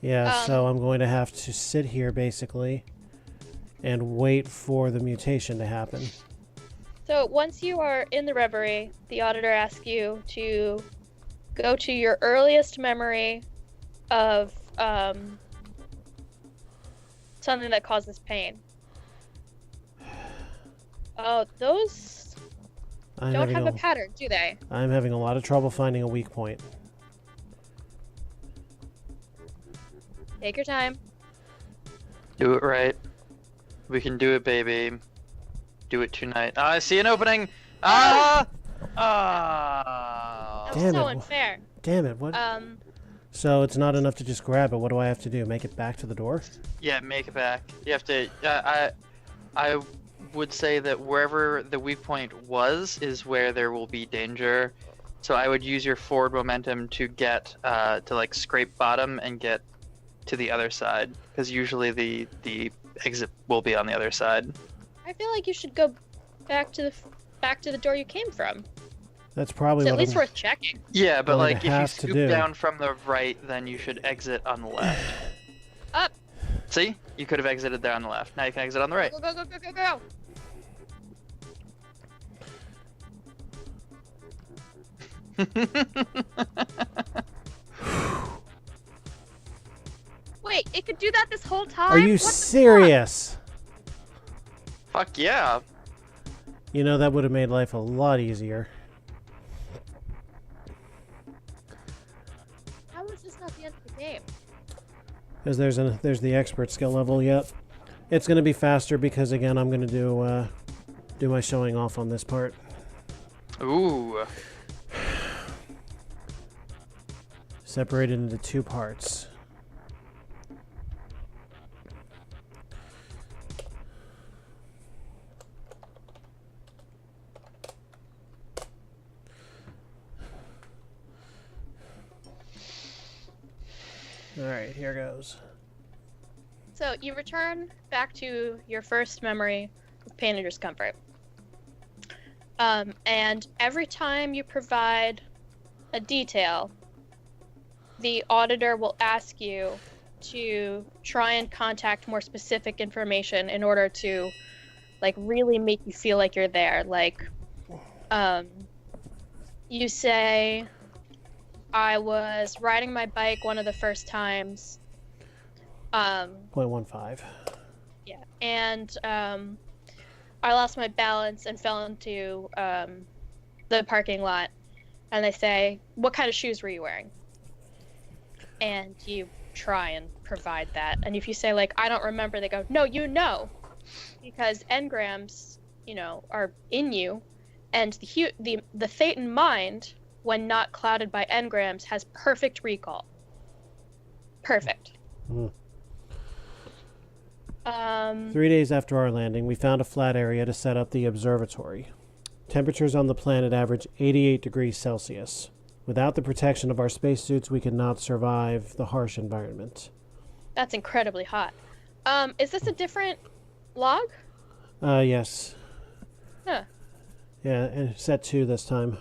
Yeah, so I'm going to have to sit here, basically, and wait for the mutation to happen.
So once you are in the reverie, the auditor asks you to go to your earliest memory of something that causes pain. Oh, those don't have a pattern, do they?
I'm having a lot of trouble finding a weak point.
Take your time.
Do it right. We can do it, baby. Do it tonight. I see an opening! Ah! Ah!
That's so unfair.
Damn it, what? So it's not enough to just grab it. What do I have to do? Make it back to the door?
Yeah, make it back. You have to... I would say that wherever the weak point was is where there will be danger. So I would use your forward momentum to get to like scrape bottom and get to the other side, because usually the exit will be on the other side.
I feel like you should go back to the door you came from.
That's probably
It's
what
at least
I'm
worth checking.
Yeah, but
going
like
to
if you
have to
scoop
do.
down from the right, then you should exit on the left.
Up.
See? You could have exited there on the left. Now you can exit on the right.
Go, go, go, go, go, go. Wait, it could do that this whole time?
Are you
What the fuck?
serious?
Fuck yeah.
You know, that would have made life a lot easier.
How is this not the end of the game?
Because there's the expert skill level. Yep. It's going to be faster because, again, I'm going to do my showing off on this part.
Ooh.
Separated into 2 parts. Alright, here goes.
So you return back to your first memory of pain and discomfort. And every time you provide a detail, the auditor will ask you to try and contact more specific information in order to, like, really make you feel like you're there. Like, you say, I was riding my bike one of the first times.
0.15.
Yeah, and I lost my balance and fell into the parking lot. And they say, what kind of shoes were you wearing? And you try and provide that. And if you say, like, I don't remember, they go, no, you know. Because engrams, you know, are in you. And the Thetan mind, when not clouded by engrams, has perfect recall. Perfect.
Mm.
3
days after our landing, we found a flat area to set up the observatory. Temperatures on the planet average 88 degrees Celsius. Without the protection of our spacesuits, we could not survive the harsh environment.
That's incredibly hot. Is this a different log?
Yes.
Huh.
Yeah, and set 2 this time.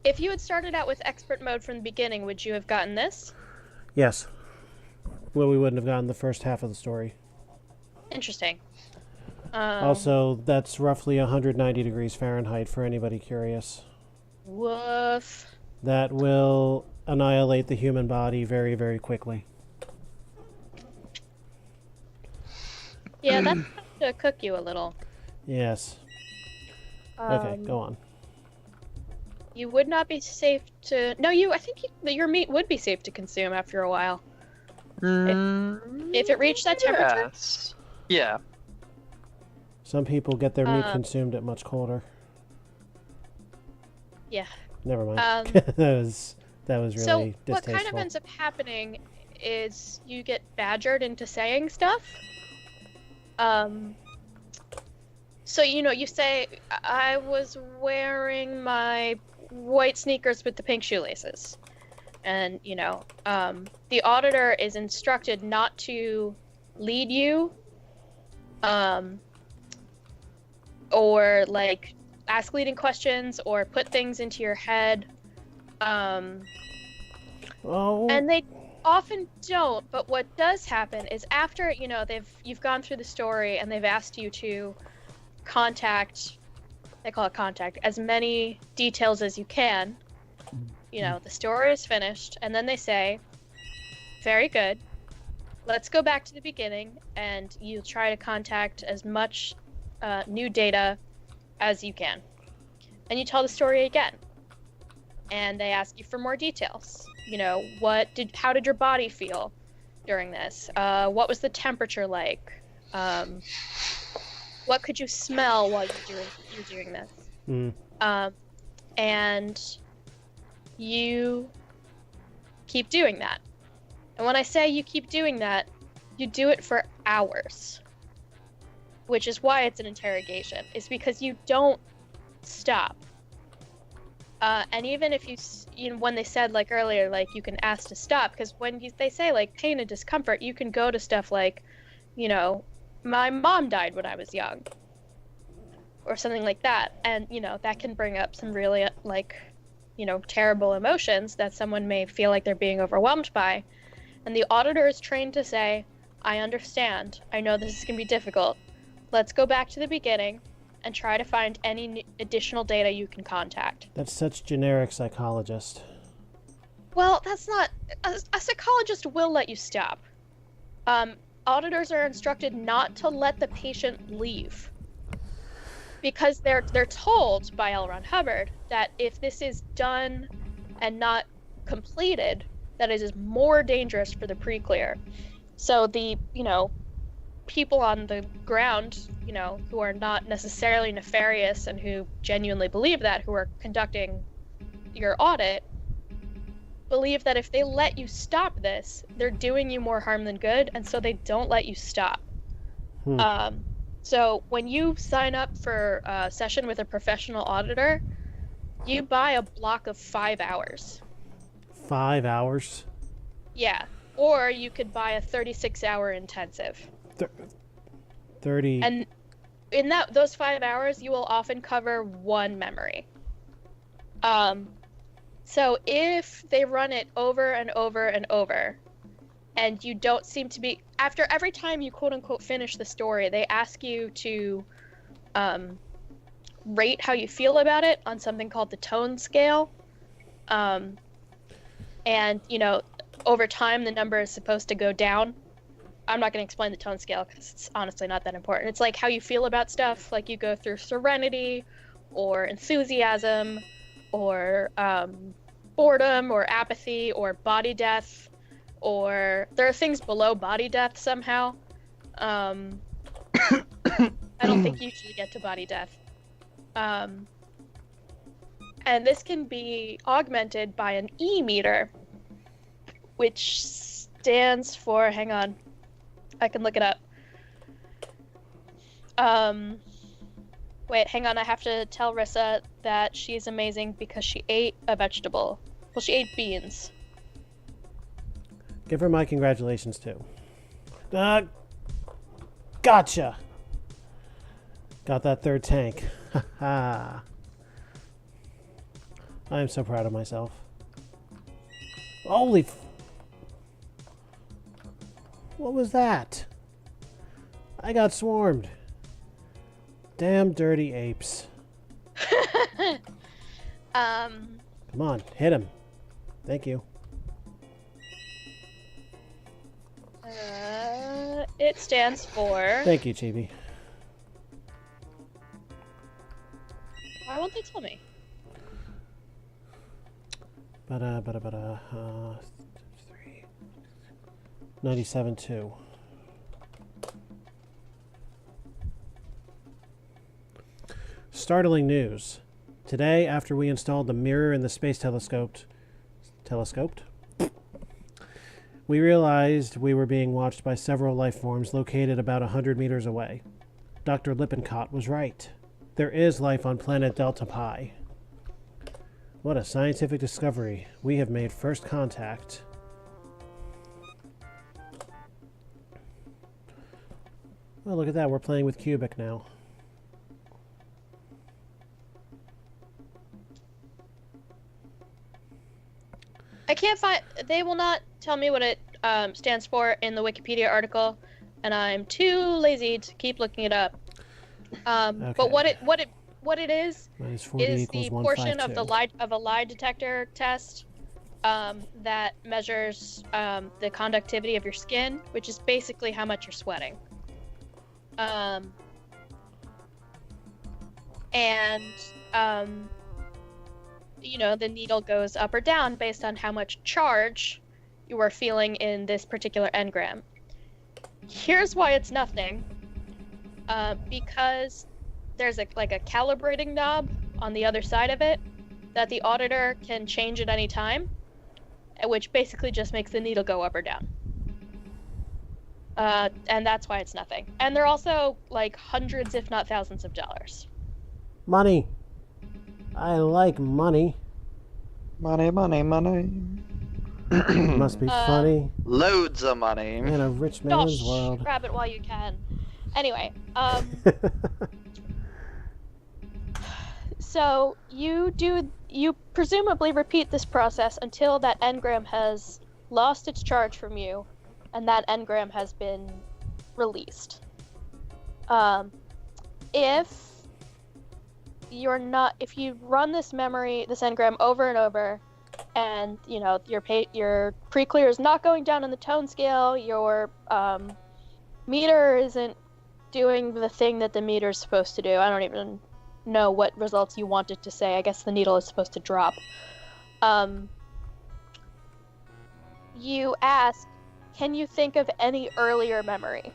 If you had started out with expert mode from the beginning, would you have gotten this?
Yes. Well, we wouldn't have gotten the first half of the story.
Interesting.
Also, that's roughly 190 degrees Fahrenheit for anybody curious.
Woof.
That will annihilate the human body very, very quickly.
Yeah, that's to cook you a little.
Yes. Okay, go on.
You would not be safe to... No, I think your meat would be safe to consume after a while. If it reached that temperature?
Yes. Yeah.
Some people get their meat consumed at much colder.
Yeah.
Never mind. that was really
so
distasteful.
what kind of ends up happening is you get badgered into saying stuff. So, you know, you say, I was wearing my white sneakers with the pink shoelaces. And, you know, the auditor is instructed not to lead you, or, like, ask leading questions or put things into your head. And they often don't, but what does happen is after, you know, you've gone through the story and they've asked you to contact, they call it contact, as many details as you can. You know, the story is finished, and then they say, very good, let's go back to the beginning, and you try to contact as much new data as you can. And you tell the story again. And they ask you for more details. You know, how did your body feel during this? What was the temperature like? What could you smell while you're doing this? And you keep doing that. And when I say you keep doing that, you do it for hours. Which is why it's an interrogation. It's because you don't stop. And even if when they said like earlier, like you can ask to stop, because when they say like pain and discomfort, you can go to stuff like, my mom died when I was young, or something like that, and that can bring up some really terrible emotions that someone may feel like they're being overwhelmed by, and the auditor is trained to say, I understand. I know this is gonna be difficult. Let's go back to the beginning and try to find any additional data you can contact.
That's such generic psychologist.
Well, that's not... A psychologist will let you stop. Auditors are instructed not to let the patient leave. Because they're told by L. Ron Hubbard that if this is done and not completed, that it is more dangerous for the pre-clear. So the, people on the ground, who are not necessarily nefarious and who genuinely believe that, who are conducting your audit, believe that if they let you stop this, they're doing you more harm than good, and so they don't let you stop. So when you sign up for a session with a professional auditor, you buy a block of 5 hours.
5 hours?
Yeah. Or you could buy a 36-hour intensive.
30...
And in those 5 hours, you will often cover one memory. So if they run it over and over and over, and you don't seem to be... After every time you quote-unquote finish the story, they ask you to rate how you feel about it on something called the tone scale. And, over time, the number is supposed to go down. I'm not going to explain the tone scale because it's honestly not that important. It's like how you feel about stuff. Like you go through serenity or enthusiasm or boredom or apathy or body death, or there are things below body death somehow. I don't think you usually get to body death. And this can be augmented by an E-meter, which stands for, hang on, I can look it up. Wait, hang on, I have to tell Rissa that she's amazing because she ate a vegetable. Well, she ate beans.
Give her my congratulations, too. Gotcha! Got that third tank. Ha ha. I am so proud of myself. Holy what was that? I got swarmed. Damn dirty apes. Come on, hit him. Thank you.
It stands for...
Thank you, Chibi.
Why won't they tell me?
97.2. Startling news. Today, after we installed the mirror in the space telescoped, we realized we were being watched by several life forms located about 100 meters away. Dr. Lippincott was right. There is life on planet Delta Pi. What a scientific discovery. We have made first contact. Oh, look at that. We're playing with Cubic now.
I can't find... They will not tell me what it stands for in the Wikipedia article, and I'm too lazy to keep looking it up.
Okay.
But what it is
is
the portion of a lie detector test that measures the conductivity of your skin, which is basically how much you're sweating. The needle goes up or down based on how much charge you are feeling in this particular engram. Here's why it's nothing. Because there's a calibrating knob on the other side of it that the auditor can change at any time, which basically just makes the needle go up or down. And that's why it's nothing. And they're also like hundreds, if not thousands of dollars.
Money. I like money.
Money, money, money.
Must be funny
Loads of money.
in a rich man's
Gosh,
world.
grab it while you can. Anyway, so you presumably repeat this process until that engram has lost its charge from you, and that engram has been released. If you run this engram over and over, and your pre-clear is not going down in the tone scale, your meter isn't doing the thing that the meter is supposed to do. I don't even know what results you want it to say. I guess the needle is supposed to drop. You ask, can you think of any earlier memory?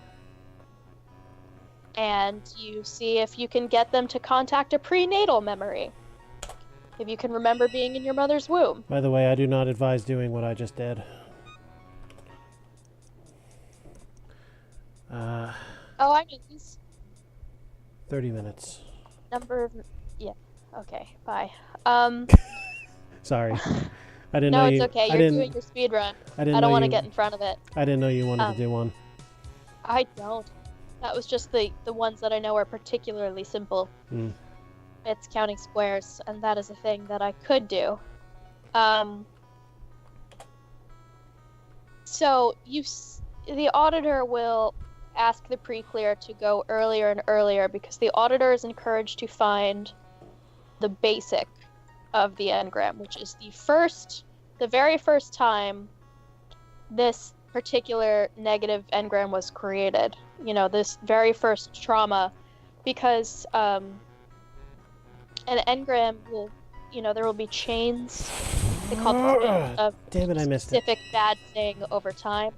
And you see if you can get them to contact a prenatal memory. If you can remember being in your mother's womb.
By the way, I do not advise doing what I just did.
Oh, I mean, these
30 minutes.
Yeah. Okay, bye.
Sorry. I didn't
No,
know
it's
you...
okay.
I
You're
didn't,
doing your speed run.
I didn't
I
know
don't want to
you-
get in front of it.
I didn't know you wanted to do one.
I don't. That was just the ones that I know are particularly simple.
Mm.
It's counting squares, and that is a thing that I could do. So the auditor will ask the pre-clear to go earlier and earlier because the auditor is encouraged to find the basic of the engram, which is the very first time this particular negative engram was created. This very first trauma, because an engram will, there will be chains. They call it of
Damn it, I missed it.
specific bad thing over time,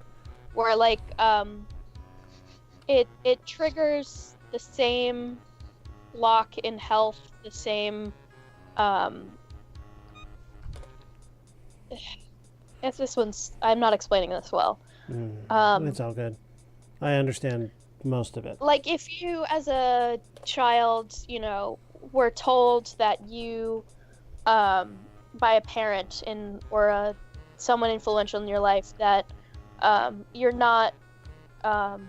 where it triggers the same lock in health, the same if this one's, I'm not explaining this well.
It's all good. I understand most of it.
Like if you as a child, were told that you by a parent or someone influential in your life that you're not that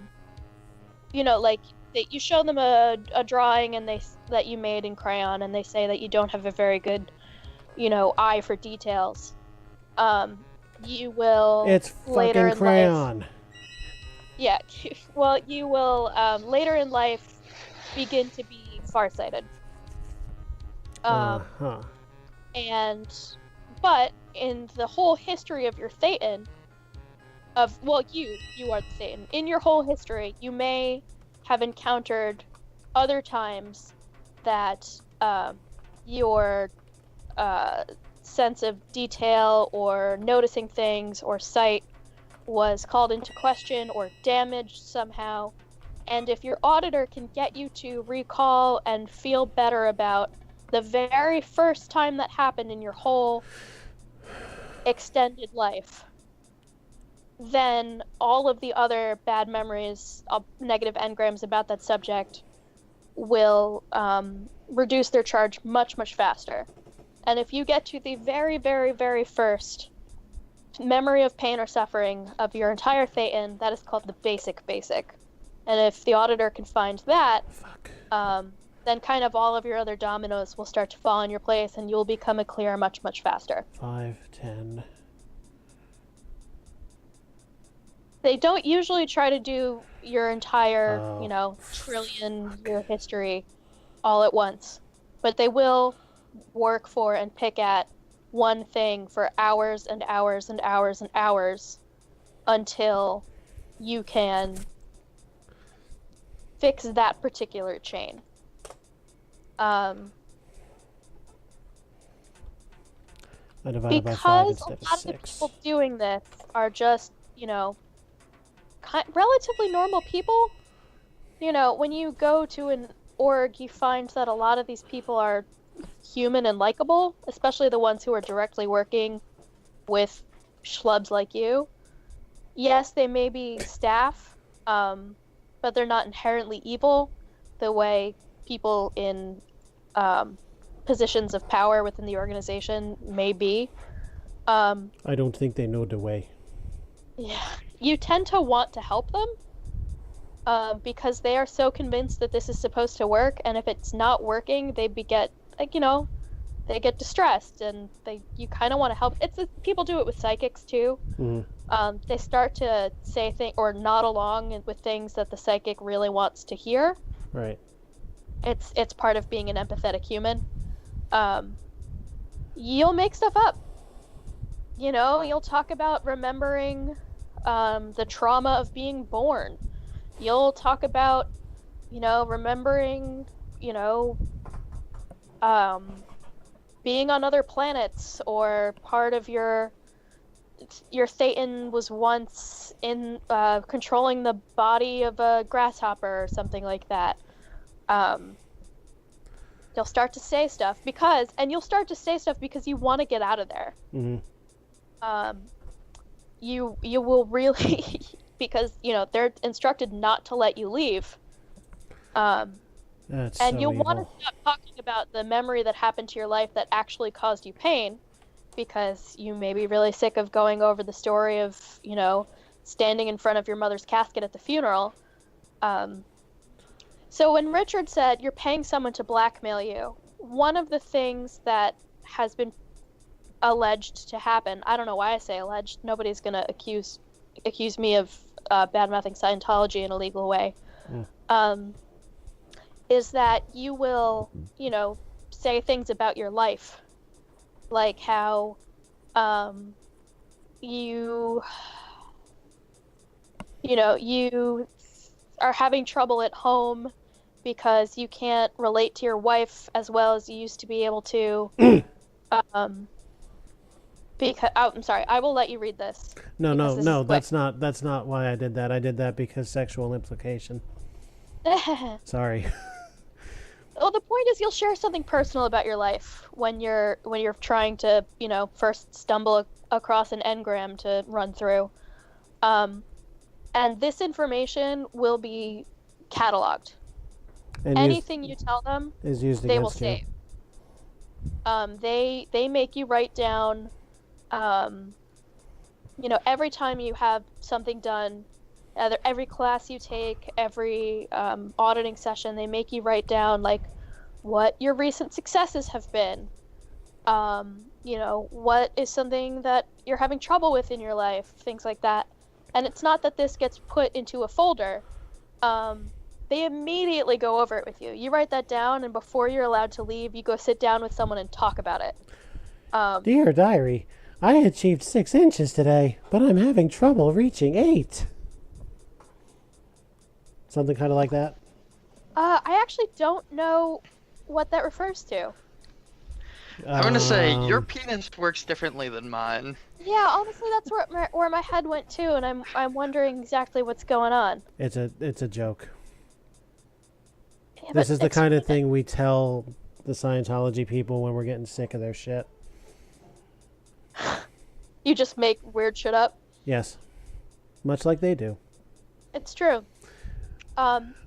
you show them a drawing and that you made in crayon, and they say that you don't have a very good eye for details. You will
It's
later
fucking
in
crayon.
life, yeah, well, you will later in life begin to be farsighted. But in the whole history of your Thetan, you are the Thetan. In your whole history, you may have encountered other times that your sense of detail or noticing things or sight was called into question or damaged somehow. And if your auditor can get you to recall and feel better about the very first time that happened in your whole extended life, then all of the other bad memories, negative engrams about that subject will reduce their charge much, much faster. And if you get to the very, very, very first memory of pain or suffering of your entire Thetan, that is called the basic. And if the auditor can find that, then kind of all of your other dominoes will start to fall in your place, and you'll become a clear much, much faster.
5, 10.
They don't usually try to do your entire, trillion year history all at once, but they will work for and pick at one thing for hours and hours and hours and hours until you can fix that particular chain.
I divided by 5
Because a
instead of
lot of the
6.
people doing this are just, relatively normal people. When you go to an org, you find that a lot of these people are human and likable, especially the ones who are directly working with schlubs like you. Yes, they may be staff, but they're not inherently evil the way people in positions of power within the organization may be.
I don't think they know the way.
Yeah, you tend to want to help them because they are so convinced that this is supposed to work, and if it's not working, they get like they get distressed, and you kind of want to help. People do it with psychics too. They start to say things or nod along with things that the psychic really wants to hear.
Right.
It's part of being an empathetic human. You'll make stuff up. You'll talk about remembering the trauma of being born. You'll talk about, remembering, being on other planets, or part of your Thetan was once in controlling the body of a grasshopper or something like that. You'll start to say stuff because you want to get out of there. You will really because they're instructed not to let you leave.
That's
and
so
you'll
evil.
want to stop talking about the memory that happened to your life that actually caused you pain, because you may be really sick of going over the story of standing in front of your mother's casket at the funeral. So when Richard said you're paying someone to blackmail you, one of the things that has been alleged to happen, I don't know why I say alleged, nobody's gonna accuse me of bad-mouthing Scientology in a legal way, is that you will, say things about your life, like how you are having trouble at home because you can't relate to your wife as well as you used to be able to. Because I'm sorry, I will let you read this.
No, that's not why I did that. I did that because sexual implication. Sorry.
Well, the point is you'll share something personal about your life when you're trying to, first stumble across an engram to run through. And this information will be cataloged.
And
anything you tell them,
is used
they will
against you.
save. They make you write down, every time you have something done, every class you take, every auditing session, they make you write down like what your recent successes have been. What is something that you're having trouble with in your life, things like that. And it's not that this gets put into a folder. They immediately go over it with you. You write that down, and before you're allowed to leave, you go sit down with someone and talk about it.
Dear diary, I achieved 6 inches today, but I'm having trouble reaching 8. Something kind of like that?
I actually don't know what that refers to.
I'm gonna say your penis works differently than mine.
Yeah, honestly, that's where my head went too, and I'm wondering exactly what's going on.
It's a joke.
Yeah,
This is the kind of thing we tell the Scientology people when we're getting sick of their shit.
You just make weird shit up.
Yes. Much like they do.
It's true.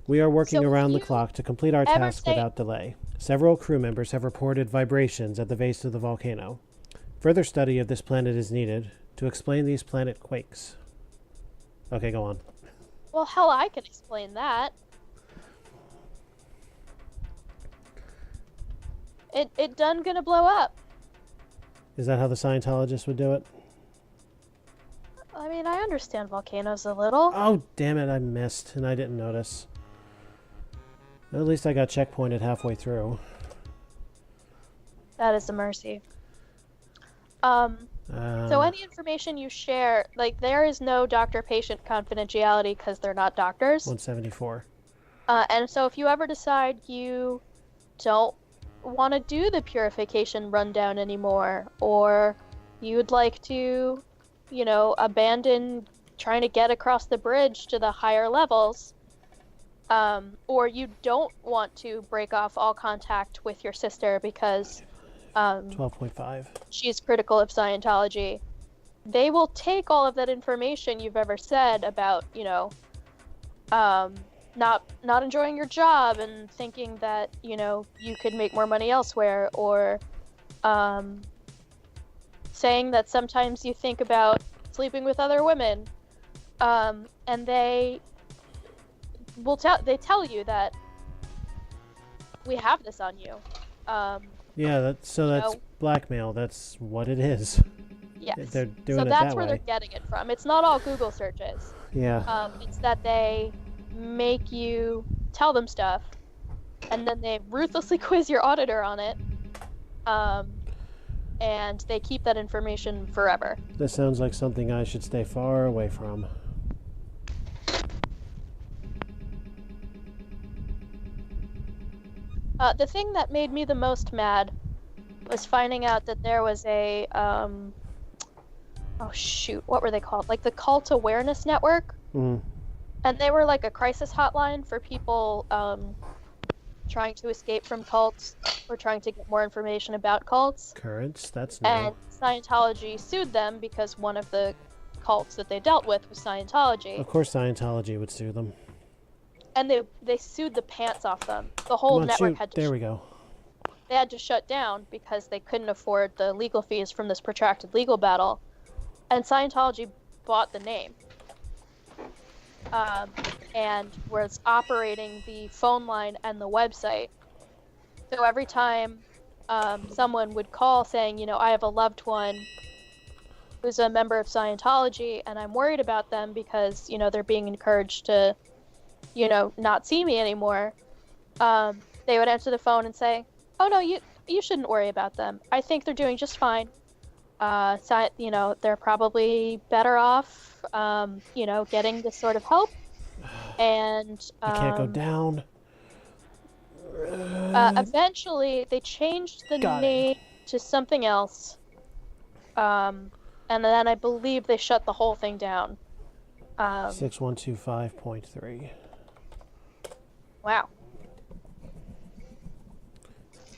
We are working
So
around
if
the
you
clock to complete our
ever
task
say-
without delay. Several crew members have reported vibrations at the base of the volcano. Further study of this planet is needed to explain these planet quakes. Okay, go on.
Well, hell, I can explain that. It done gonna blow up.
Is that how the Scientologists would do it?
I mean, I understand volcanoes a little.
Oh, damn it, I missed, and I didn't notice. At least I got checkpointed halfway through.
That is a mercy. So any information you share, like, there is no doctor-patient confidentiality because they're not doctors.
174.
And so if you ever decide you don't want to do the purification rundown anymore, or you'd like to, abandon trying to get across the bridge to the higher levels, or you don't want to break off all contact with your sister because
12.5.
she's critical of Scientology, they will take all of that information you've ever said about, not enjoying your job and thinking that, you could make more money elsewhere, or saying that sometimes you think about sleeping with other women, and they tell you that we have this on you.
Yeah, that's
know,
blackmail. That's what it is.
yes.
They're doing
So
it
that's
that
where
way.
they're getting it from. It's not all Google searches.
Yeah.
It's that they make you tell them stuff, and then they ruthlessly quiz your auditor on it, and they keep that information forever.
This sounds like something I should stay far away from.
The thing that made me the most mad was finding out that there was a, oh shoot, what were they called? Like the Cult Awareness Network?
Mm.
And they were like a crisis hotline for people trying to escape from cults or trying to get more information about cults.
Currents? That's new.
And Scientology sued them because one of the cults that they dealt with was Scientology.
Of course Scientology would sue them.
And they sued the pants off them. The whole
Come on,
network
shoot.
had to
There we go.
they had to shut down because they couldn't afford the legal fees from this protracted legal battle. And Scientology bought the name. And was operating the phone line and the website. So every time someone would call saying, you know, I have a loved one who's a member of Scientology and I'm worried about them because, you know, they're being encouraged to, you know, not see me anymore, they would answer the phone and say, oh no, you shouldn't worry about them. I think they're doing just fine. You know, they're probably better off, you know, getting this sort of help. And
I can't go down.
eventually they changed the name to something else. And then I believe they shut the whole thing down.
6125.3.
Wow.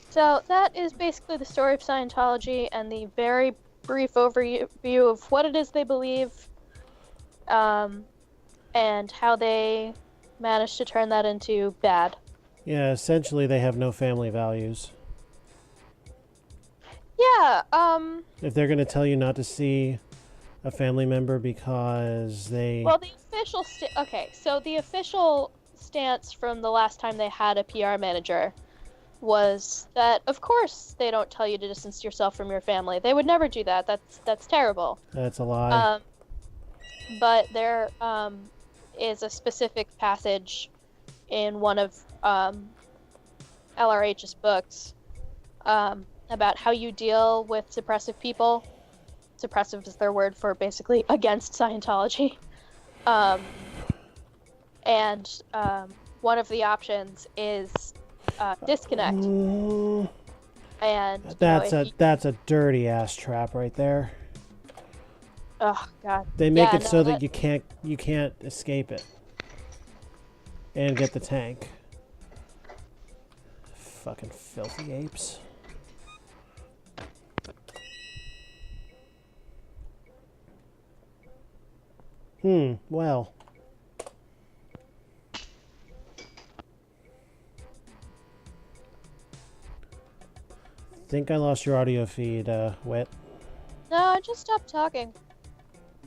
So that is basically the story of Scientology and the very brief overview of what it is they believe, and how they managed to turn that into bad.
Yeah, essentially they have no family values.
Yeah,
If they're going to tell you not to see a family member because they...
well, the official so the official stance from the last time they had a PR manager was that, of course, they don't tell you to distance yourself from your family. They would never do that. That's terrible.
That's a lie.
But there is a specific passage in one of LRH's books about how you deal with suppressive people. Suppressive is their word for basically against Scientology. And one of the options is disconnect. And
that's a dirty ass trap right there.
Oh god.
They make it so that you can't escape it and get the tank. Fucking filthy apes. Well. Think I lost your audio feed, Wit.
No, I just stopped talking.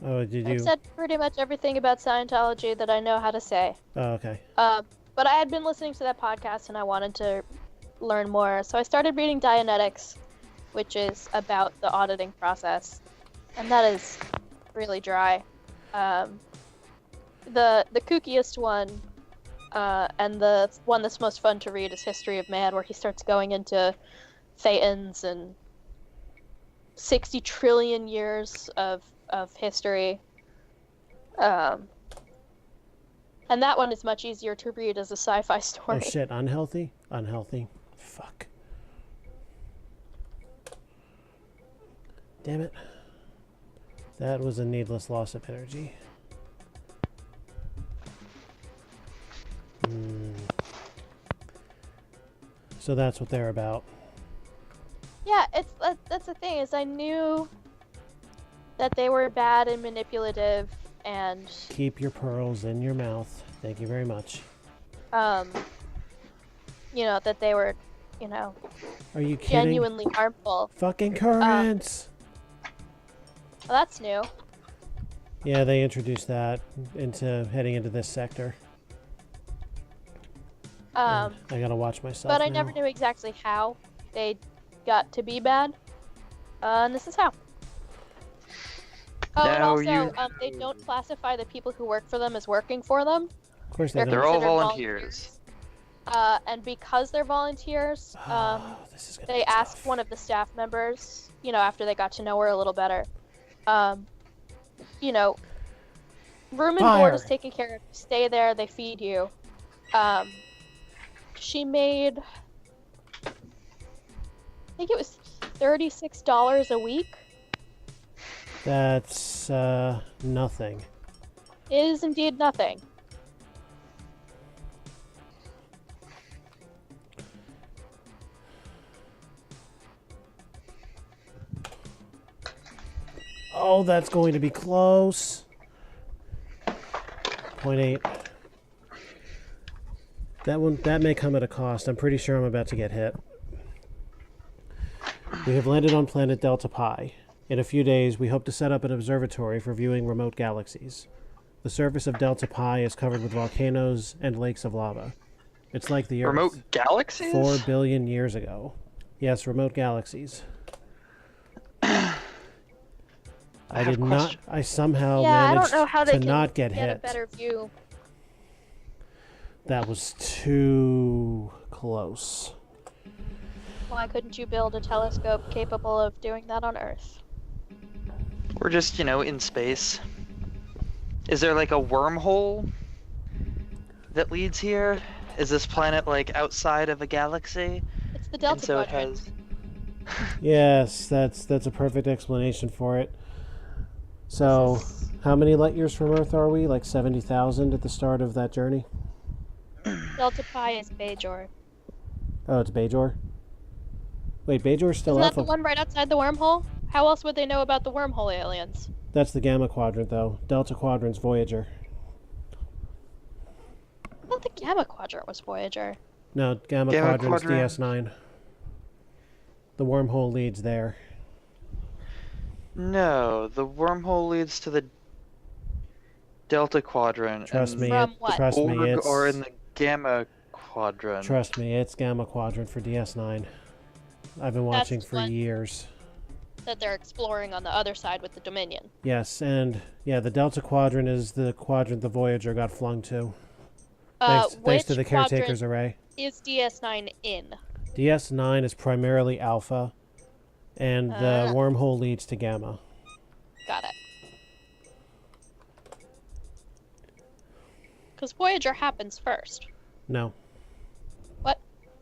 Oh, did you?
I've said pretty much everything about Scientology that I know how to say.
Oh, okay.
But I had been listening to that podcast and I wanted to learn more, so I started reading Dianetics, which is about the auditing process, and that is really dry. The kookiest one, and the one that's most fun to read is History of Man, where he starts going into Thetans and 60 trillion years of history. And that one is much easier to read as a sci-fi story.
Oh shit, unhealthy? Unhealthy. Fuck. Damn it. That was a needless loss of energy. So that's what they're about.
Yeah, that's the thing, is I knew that they were bad and manipulative and...
Keep your pearls in your mouth. Thank you very much.
You know, that they were, you know...
Are you kidding?
Genuinely harmful.
Fucking currents!
Well, that's new.
Yeah, they introduced that into heading into this sector.
Um,
I gotta watch myself
but I
now.
never knew exactly how they got to be bad. And this is how. Oh, and
Now
also,
you-
they don't classify the people who work for them as working for them.
Of course they
They're
don't.
They're all
considered
volunteers.
And because they're volunteers,
This is gonna
they
be
asked
tough.
one of the staff members, after they got to know her a little better, you know, room and board is
Fire.
taken care of. Stay there, they feed you. She made, I think it was $36 a week.
That's nothing.
It is indeed nothing.
Oh, that's going to be close. 0.8. That may come at a cost. I'm pretty sure I'm about to get hit. We have landed on planet Delta Pi. In a few days, we hope to set up an observatory for viewing remote galaxies. The surface of Delta Pi is covered with volcanoes and lakes of lava. It's like the Earth.
Remote galaxies?
4 billion years ago. Yes, remote galaxies. I
have
did
a
not.
question.
I somehow
Yeah, I
managed
don't know how they
to
can
not get
a
hit.
better view.
That was too close.
Why couldn't you build a telescope capable of doing that on Earth?
We're just, in space. Is there like a wormhole that leads here? Is this planet like outside of a galaxy?
It's the
And
Delta
so it
Quadrant.
has.
Yes, that's a perfect explanation for it. So,
This is-
how many light years from Earth are we? Like 70,000 at the start of that journey?
Delta Pi is Bajor.
Oh, it's Bajor? Wait, Bajor's still
Isn't that the
Alpha.
one right outside the wormhole? How else would they know about the wormhole aliens?
That's the Gamma Quadrant, though. Delta Quadrant's Voyager.
I thought the Gamma Quadrant was Voyager.
No, Gamma
Gamma
Quadrant's
Quadrant.
DS9. The wormhole leads there.
No, the wormhole leads to the Delta Quadrant.
Trust
and
me,
From what?
trust me,
Org
it's
are in the Gamma Quadrant.
trust me, it's Gamma Quadrant for DS9. I've been
That's
watching
the
for
one.
years.
That they're exploring on the other side with the Dominion.
Yes, and yeah, the Delta Quadrant is the quadrant the Voyager got flung to. Thanks to the
Which
Caretaker's
quadrant
Array.
is DS9 in?
DS9 is primarily Alpha, and the
Ah.
wormhole leads to Gamma.
Got it. Because Voyager happens first.
No.
What?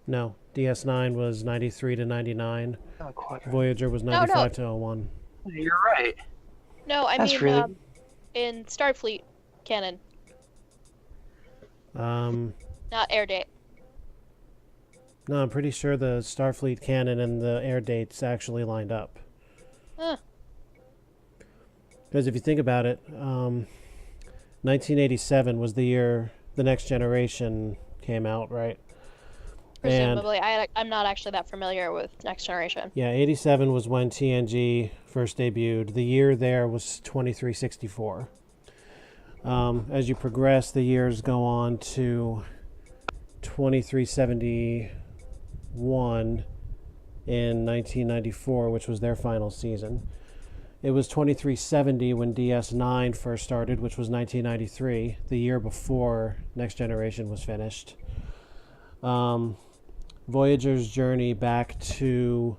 No. DS9 was 93 to 99.
Gamma Quadrant.
Voyager was
no.
95 to 01.
You're right.
No, I
That's
mean,
really-
in Starfleet canon, not air date.
No, I'm pretty sure the Starfleet canon and the air dates actually lined up.
Huh.
Because if you think about it, 1987 was the year The Next Generation came out, right? And
Presumably. I'm not actually that familiar with Next Generation.
yeah, 87 was when TNG first debuted. The year there was 2364. As you progress, the years go on to 2371 in 1994, which was their final season. It was 2370 when DS9 first started, which was 1993, the year before Next Generation was finished. Voyager's journey back to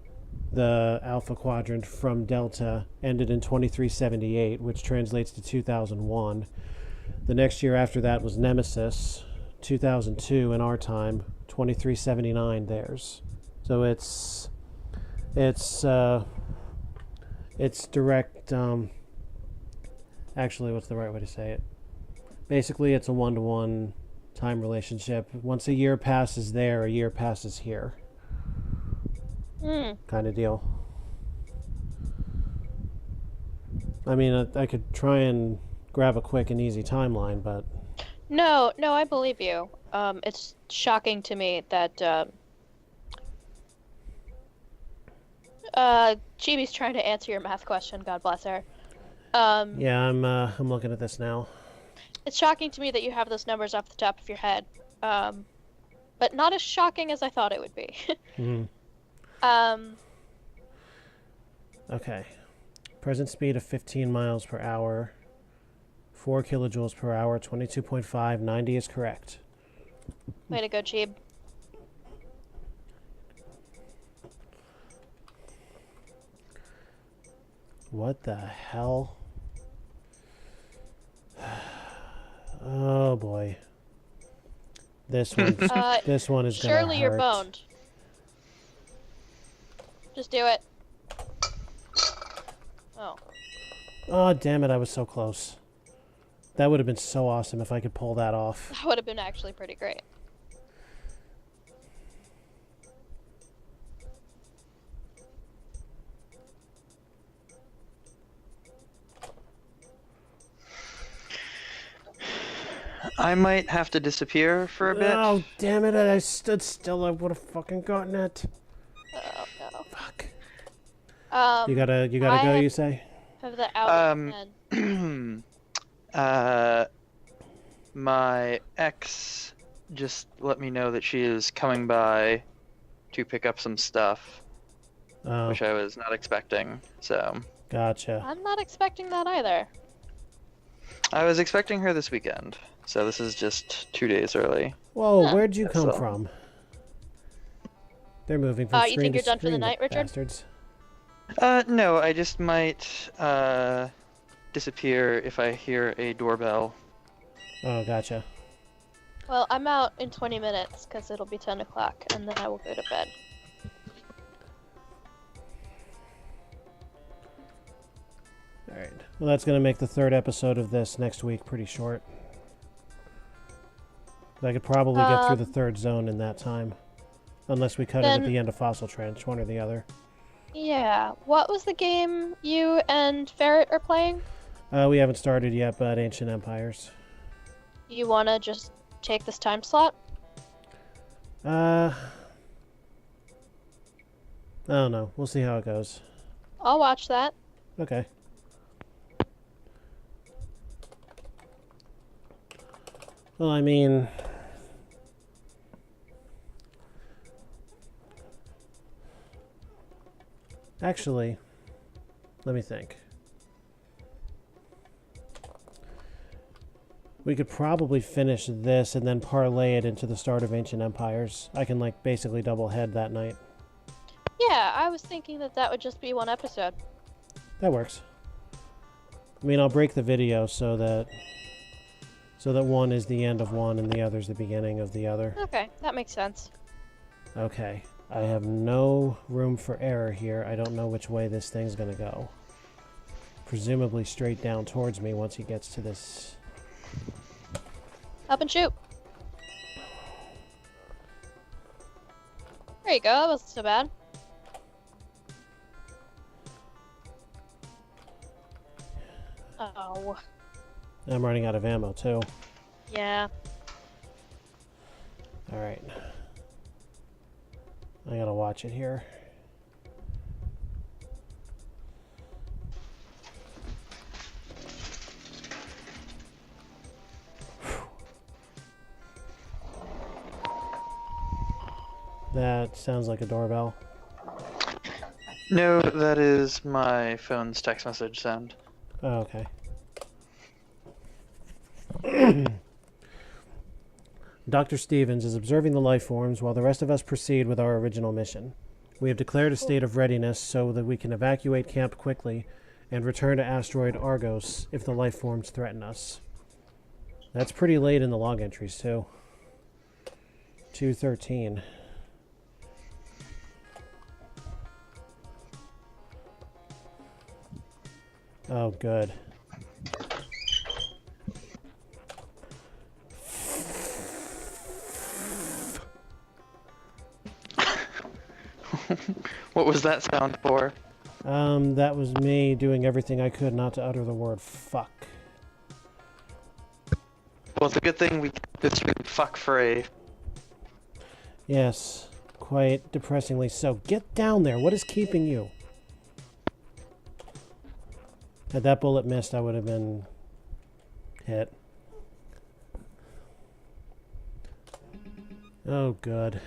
the Alpha Quadrant from Delta ended in 2378, which translates to 2001. The next year after that was Nemesis, 2002 in our time, 2379 theirs. So it's direct. Actually, what's the right way to say it? Basically, it's a one-to-one time relationship. Once a year passes there, a year passes here. Kind of deal. I mean, I could try and grab a quick and easy timeline, but
No, I believe you. It's shocking to me that Chibi's trying to answer your math question. God bless her.
Yeah, I'm looking at this now.
It's shocking to me that you have those numbers off the top of your head. But not as shocking as I thought it would be.
Okay. Present speed of 15 miles per hour. 4 kilojoules per hour, 22.5, 90 is correct.
Way to go, Cheeb.
What the hell? Oh boy. This one this one is gonna hurt.
Surely you're boned. Just do it. Oh.
Oh damn it, I was so close. That would have been so awesome if I could pull that off.
That would have been actually pretty great.
I might have to disappear for a bit.
Oh damn it, I stood still, I would have fucking gotten it.
Oh no.
Fuck.
Um,
You gotta go, you say?
Have the out
My ex just let me know that she is coming by to pick up some stuff,
Oh,
which I was not expecting. So
gotcha.
I'm not expecting that either.
I was expecting her this weekend. So this is just 2 days early.
Whoa,
Huh.
where'd you come
So-
from? They're moving from
You
screen
think
to
you're done for the
screen,
night, Richard?
bastards.
No, I just might disappear if I hear a doorbell.
Oh, gotcha.
Well, I'm out in 20 minutes because it'll be 10 o'clock and then I will go to bed.
Alright. Well, that's gonna make the third episode of this next week pretty short. I could probably get through the third zone in that time. Unless we cut it at
Then-
the end of Fossil Trench, one or the other.
Yeah. What was the game you and Ferret are playing?
We haven't started yet, but Ancient Empires.
You want to just take this time slot?
I don't know. We'll see how it goes.
I'll watch that.
Okay. Well, I mean... Actually, let me think. We could probably finish this and then parlay it into the start of Ancient Empires. I can, like, basically double head that night.
Yeah, I was thinking that that would just be one episode.
That works. I mean, I'll break the video so that one is the end of one and the other's the beginning of the other.
Okay, that makes sense.
Okay. I have no room for error here. I don't know which way this thing's gonna go. Presumably straight down towards me once he gets to this.
Up and shoot. There you go, that wasn't so bad. Oh,
I'm running out of ammo too.
yeah.
Alright. I gotta watch it here. That sounds like a doorbell.
No, that is my phone's text message sound.
Oh, okay. Dr. Stevens is observing the life forms while the rest of us proceed with our original mission. We have declared a state of readiness so that we can evacuate camp quickly and return to asteroid Argos if the life forms threaten us. That's pretty late in the log entries, too. 2:13. Oh, good.
What was that sound for?
That was me doing everything I could not to utter the word fuck.
Well, it's a good thing we kept this week fuck free.
Yes, quite depressingly so. Get down there. What is keeping you? Had that bullet missed, I would have been hit. Oh, good.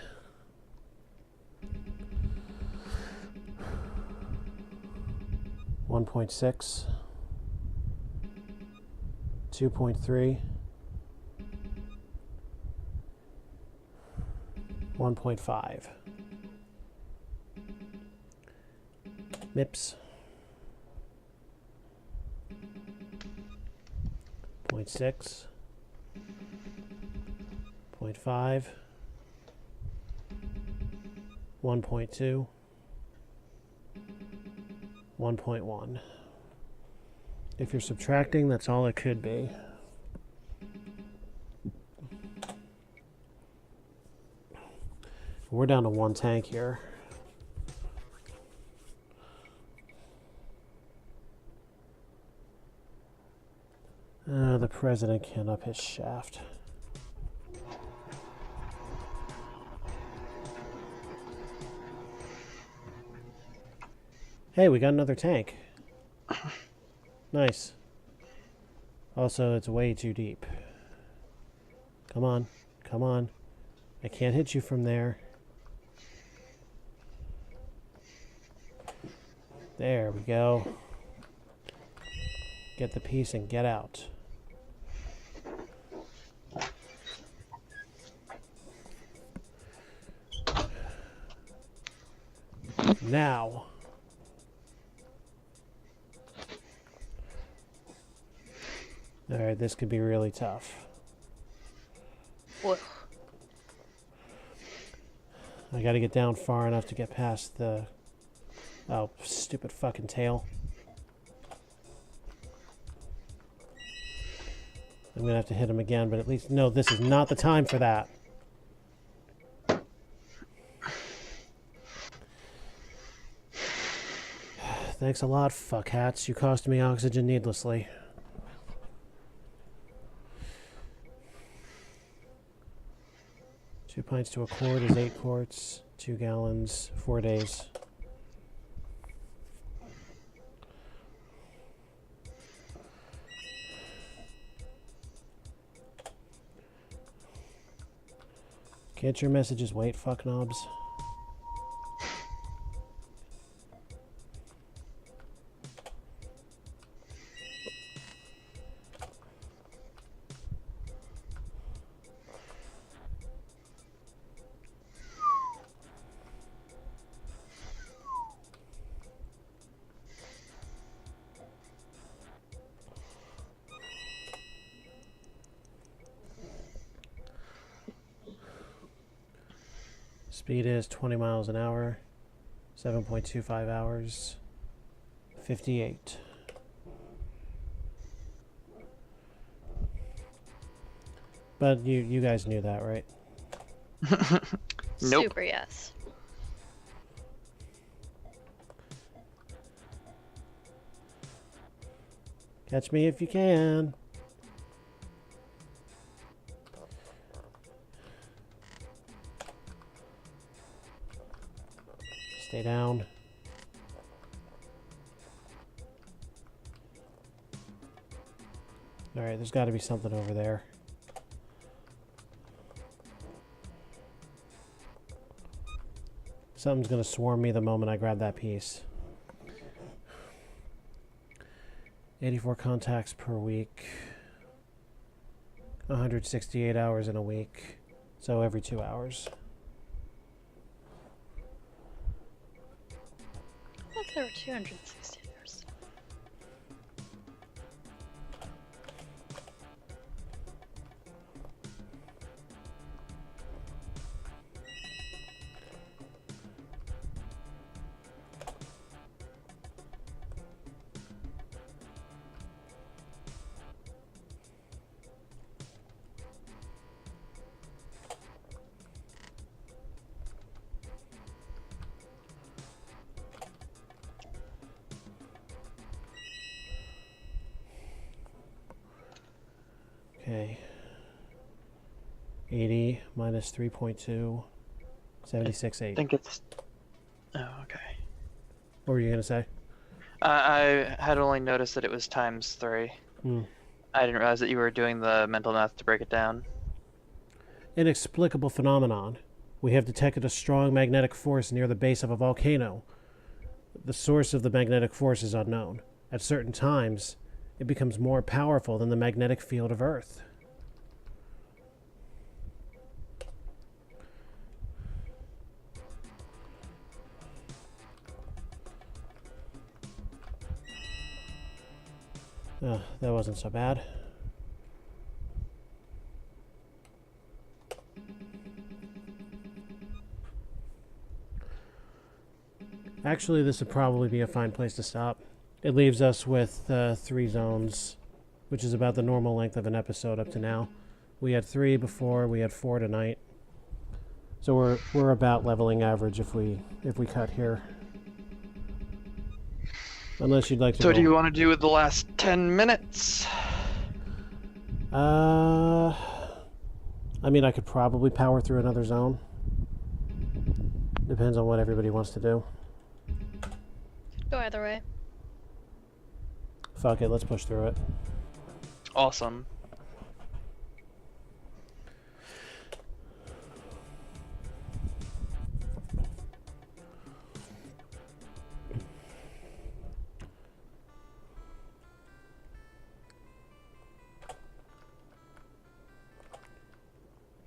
$1.6, 2.3, 1.5. MIPS. 0.6, 0.5, 1.2, 1.1. If you're subtracting, that's all it could be. We're down to one tank here. The president can't up his shaft. Hey, we got another tank. Nice. Also, it's way too deep. Come on. Come on. I can't hit you from there. There we go. Get the piece and get out. Now. Alright, this could be really tough.
Whoa.
I gotta get down far enough to get past the... Oh, stupid fucking tail. I'm gonna have to hit him again, but at least... No, this is not the time for that. Thanks a lot, fuckhats. You cost me oxygen needlessly. Two pints to a quart is 8 quarts. 2 gallons, 4 days. Can't your messages wait, fuck knobs? Speed is 20 miles an hour, 7.25 hours, 58. But you guys knew that, right?
Nope.
Super yes.
Catch me if you can. Stay down. Alright, there's got to be something over there. Something's going to swarm me the moment I grab that piece. 84 contacts per week. 168 hours in a week. So every 2 hours.
I thought there were 260 hours.
Okay. 80 minus 3.2. 76.8.
I think it's... Oh, okay.
What were you going to say?
I had only noticed that it was ×3.
Hmm.
I didn't realize that you were doing the mental math to break it down.
Inexplicable phenomenon. We have detected a strong magnetic force near the base of a volcano. The source of the magnetic force is unknown. At certain times, it becomes more powerful than the magnetic field of Earth. That wasn't so bad. Actually, this would probably be a fine place to stop. It leaves us with 3 zones, which is about the normal length of an episode up to now. We had 3 before, we had 4 tonight. So we're about leveling average if we cut here. Unless you'd like to
So
go.
what do you want to do with the last 10 minutes?
I mean, I could probably power through another zone. Depends on what everybody wants to do.
Go either way.
Fuck it, let's push through it.
Awesome.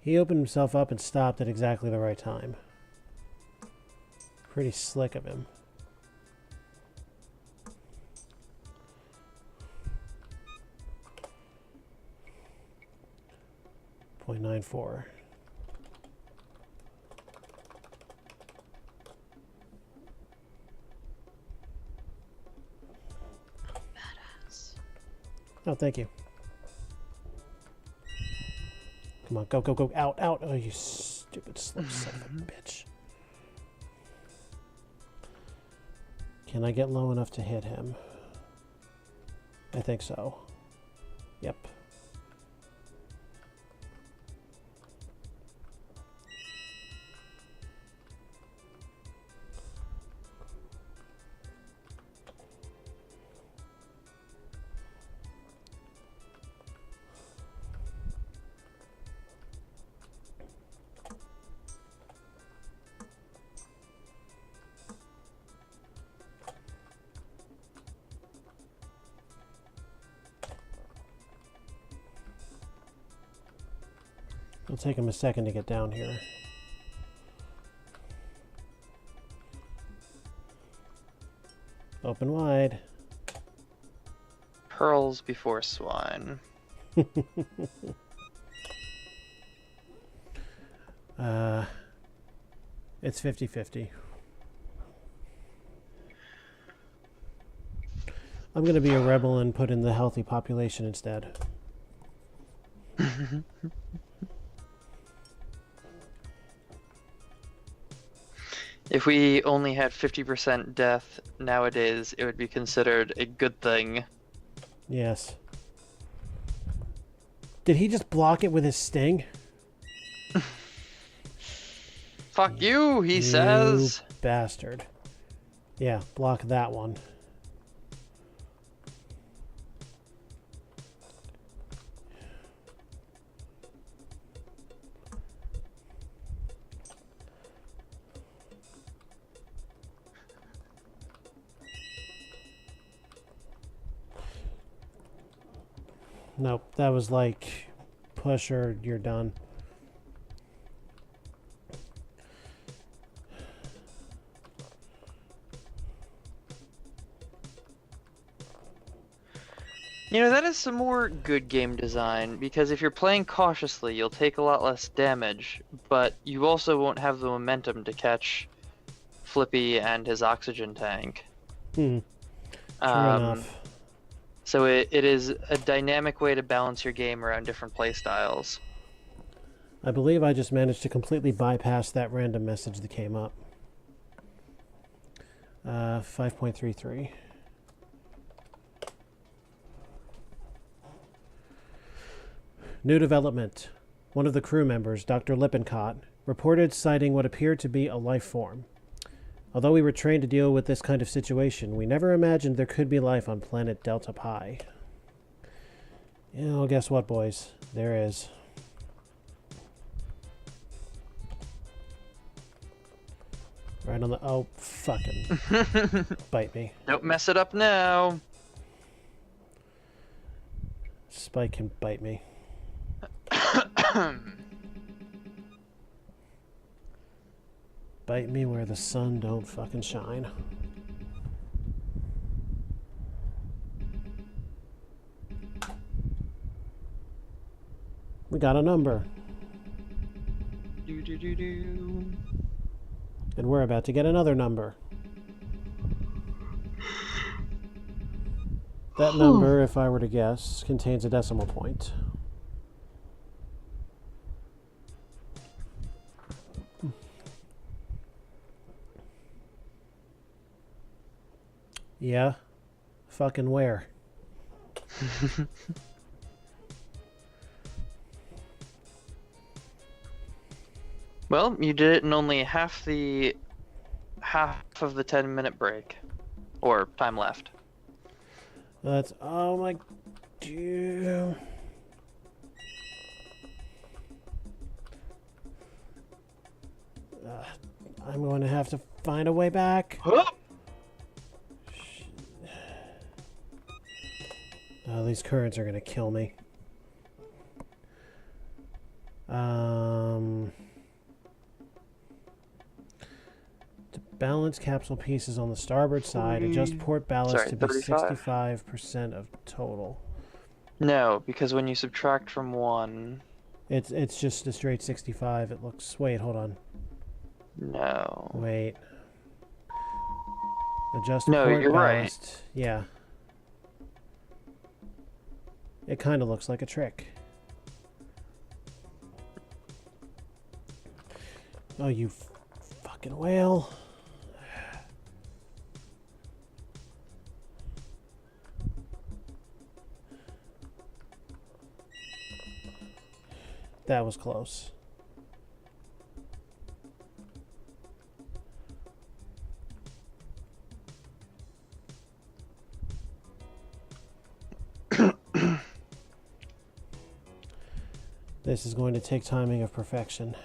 He opened himself up and stopped at exactly the right time. Pretty slick of him. .94.
Badass.
Oh, thank you. Come on, go, go, go, out, out. Oh, you stupid slip son of a bitch. Can I get low enough to hit him? I think so. Yep. It'll take him a second to get down here. Open wide.
Pearls before swine.
It's 50-50. I'm going to be a rebel and put in the healthy population instead.
If we only had 50% death nowadays, it would be considered a good thing.
Yes. Did he just block it with his sting?
Fuck you, he says.
Bastard. Yeah, block that one. Nope, that was like, push or you're done.
You know, that is some more good game design, because if you're playing cautiously, you'll take a lot less damage, but you also won't have the momentum to catch Flippy and his oxygen tank.
True enough.
So it is a dynamic way to balance your game around different playstyles.
I believe I just managed to completely bypass that random message that came up. 5.33. New development. One of the crew members, Dr. Lippincott, reported sighting what appeared to be a life form. Although we were trained to deal with this kind of situation, we never imagined there could be life on planet Delta Pi. Yeah, well, guess what, boys? There is. Right on the... Oh, fucking... Bite me.
Don't mess it up now.
Spike can bite me. Bite me where the sun don't fucking shine. We got a number.
Do do do do.
And we're about to get another number. That number, if I were to guess, contains a decimal point. Yeah? Fucking where?
Well, you did it in only half of the 10-minute break. Or time left.
That's... Oh my... Dude. I'm going to have to find a way back. Oh, these currents are going to kill me. To balance capsule pieces on the starboard side, adjust port ballast to be 65% of total.
No, because when you subtract from 1...
It's just a straight 65. It looks... Wait, hold on.
No.
Wait. Adjust
No,
port
you're
ballast.
right.
Yeah. It kind of looks like a trick. Oh, you fucking whale. That was close. This is going to take timing of perfection.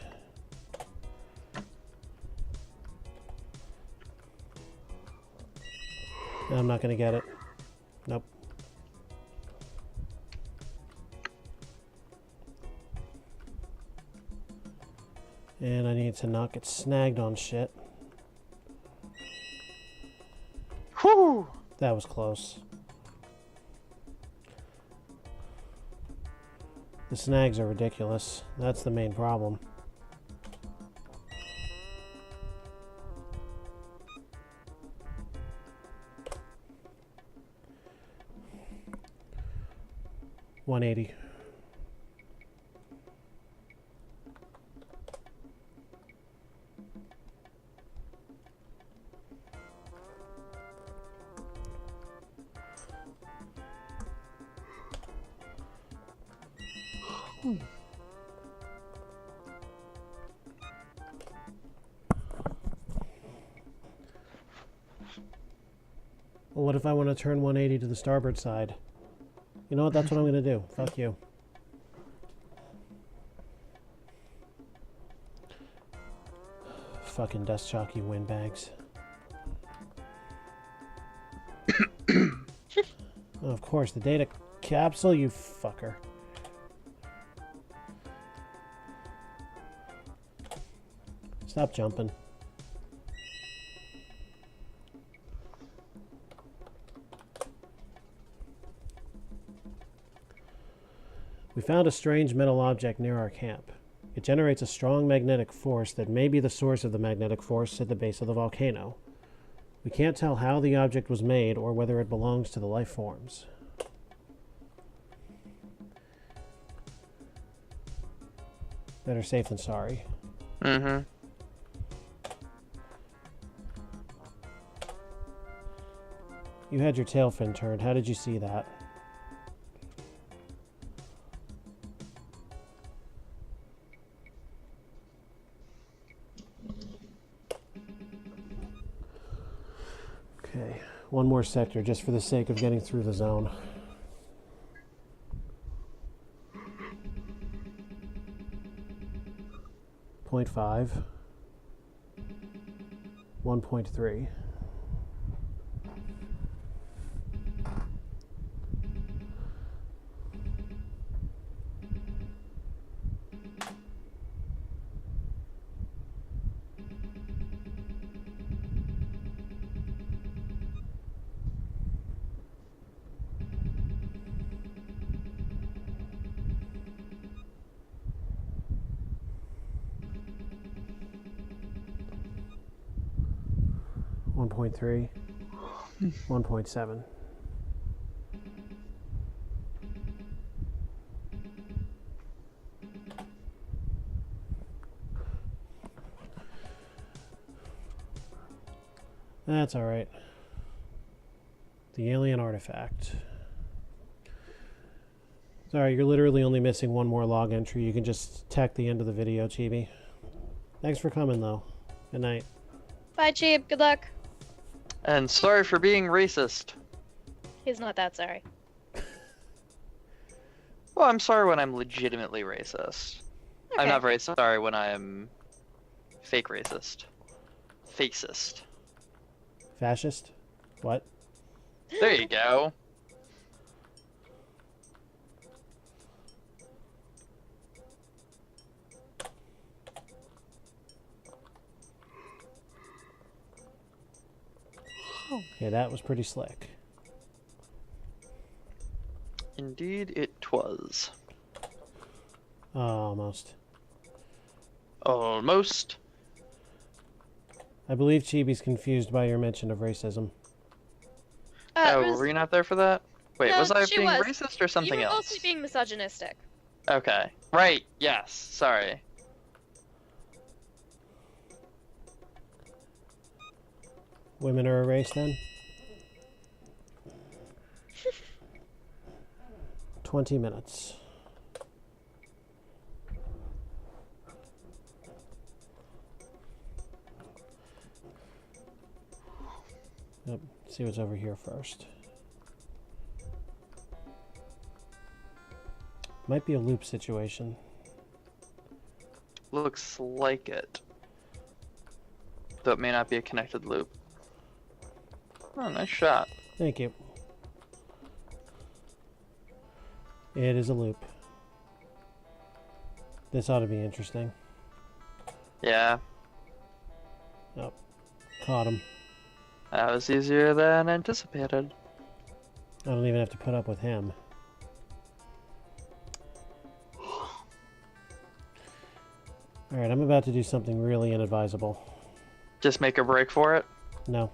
I'm not going to get it. Nope. And I need to not get snagged on shit.
Whew!
That was close. The snags are ridiculous. That's the main problem. $180. Well, what if I want to turn 180 to the starboard side? You know what? That's what I'm going to do. Fuck you. Fucking dust chalky windbags. Oh, of course, the data capsule, you fucker. Stop jumping. We found a strange metal object near our camp. It generates a strong magnetic force that may be the source of the magnetic force at the base of the volcano. We can't tell how the object was made or whether it belongs to the life forms. Better safe than sorry.
Mm-hmm.
You had your tail fin turned. How did you see that? Okay, one more sector just for the sake of getting through the zone. Point 0.5. 1.3. One point 1.7. That's all right. The alien artifact. Sorry, you're literally only missing one more log entry. You can just tack the end of the video, Chibi. Thanks for coming, though. Good night.
Bye, Cheap. Good luck.
And sorry for being racist.
He's not that sorry.
Well, I'm sorry when I'm legitimately racist.
Okay.
I'm not very sorry when I am fake racist. Facist.
Fascist? What?
There you go.
Okay, that was pretty slick.
Indeed, it was.
Almost.
Almost.
I believe Chibi's confused by your mention of racism.
Oh, were you not there for that? Wait,
No,
was I
she
being
was.
racist or something
You were
else?
mostly being misogynistic.
Okay. Right, yes. Sorry.
Women are a race, then? 20 minutes. Yep, see what's over here first. Might be a loop situation.
Looks like it. Though it may not be a connected loop. Oh, nice shot.
Thank you. It is a loop. This ought to be interesting.
Yeah,
Oh, caught him.
that was easier than anticipated.
I don't even have to put up with him. Alright, I'm about to do something really inadvisable.
Just make a break for it.
No.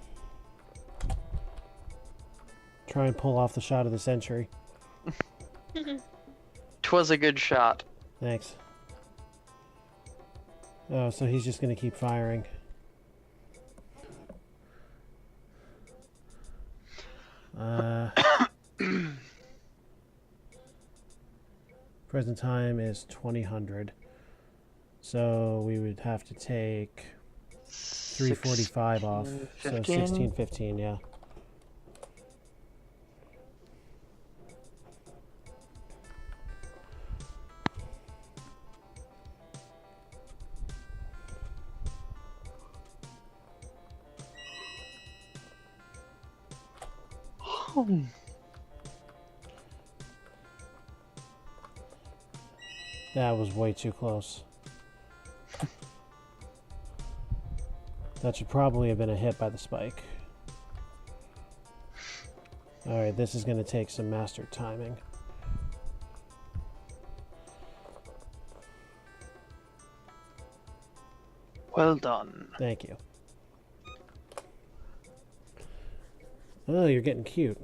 Try and pull off the shot of the century.
'Twas a good shot.
Thanks. Oh, so he's just gonna keep firing. Present time is 2000. So we would have to take 3:45 off. So 16:15, yeah. That was way too close. That should probably have been a hit by the spike. Alright, this is going to take some master timing.
Well done.
Thank you. Oh, you're getting cute.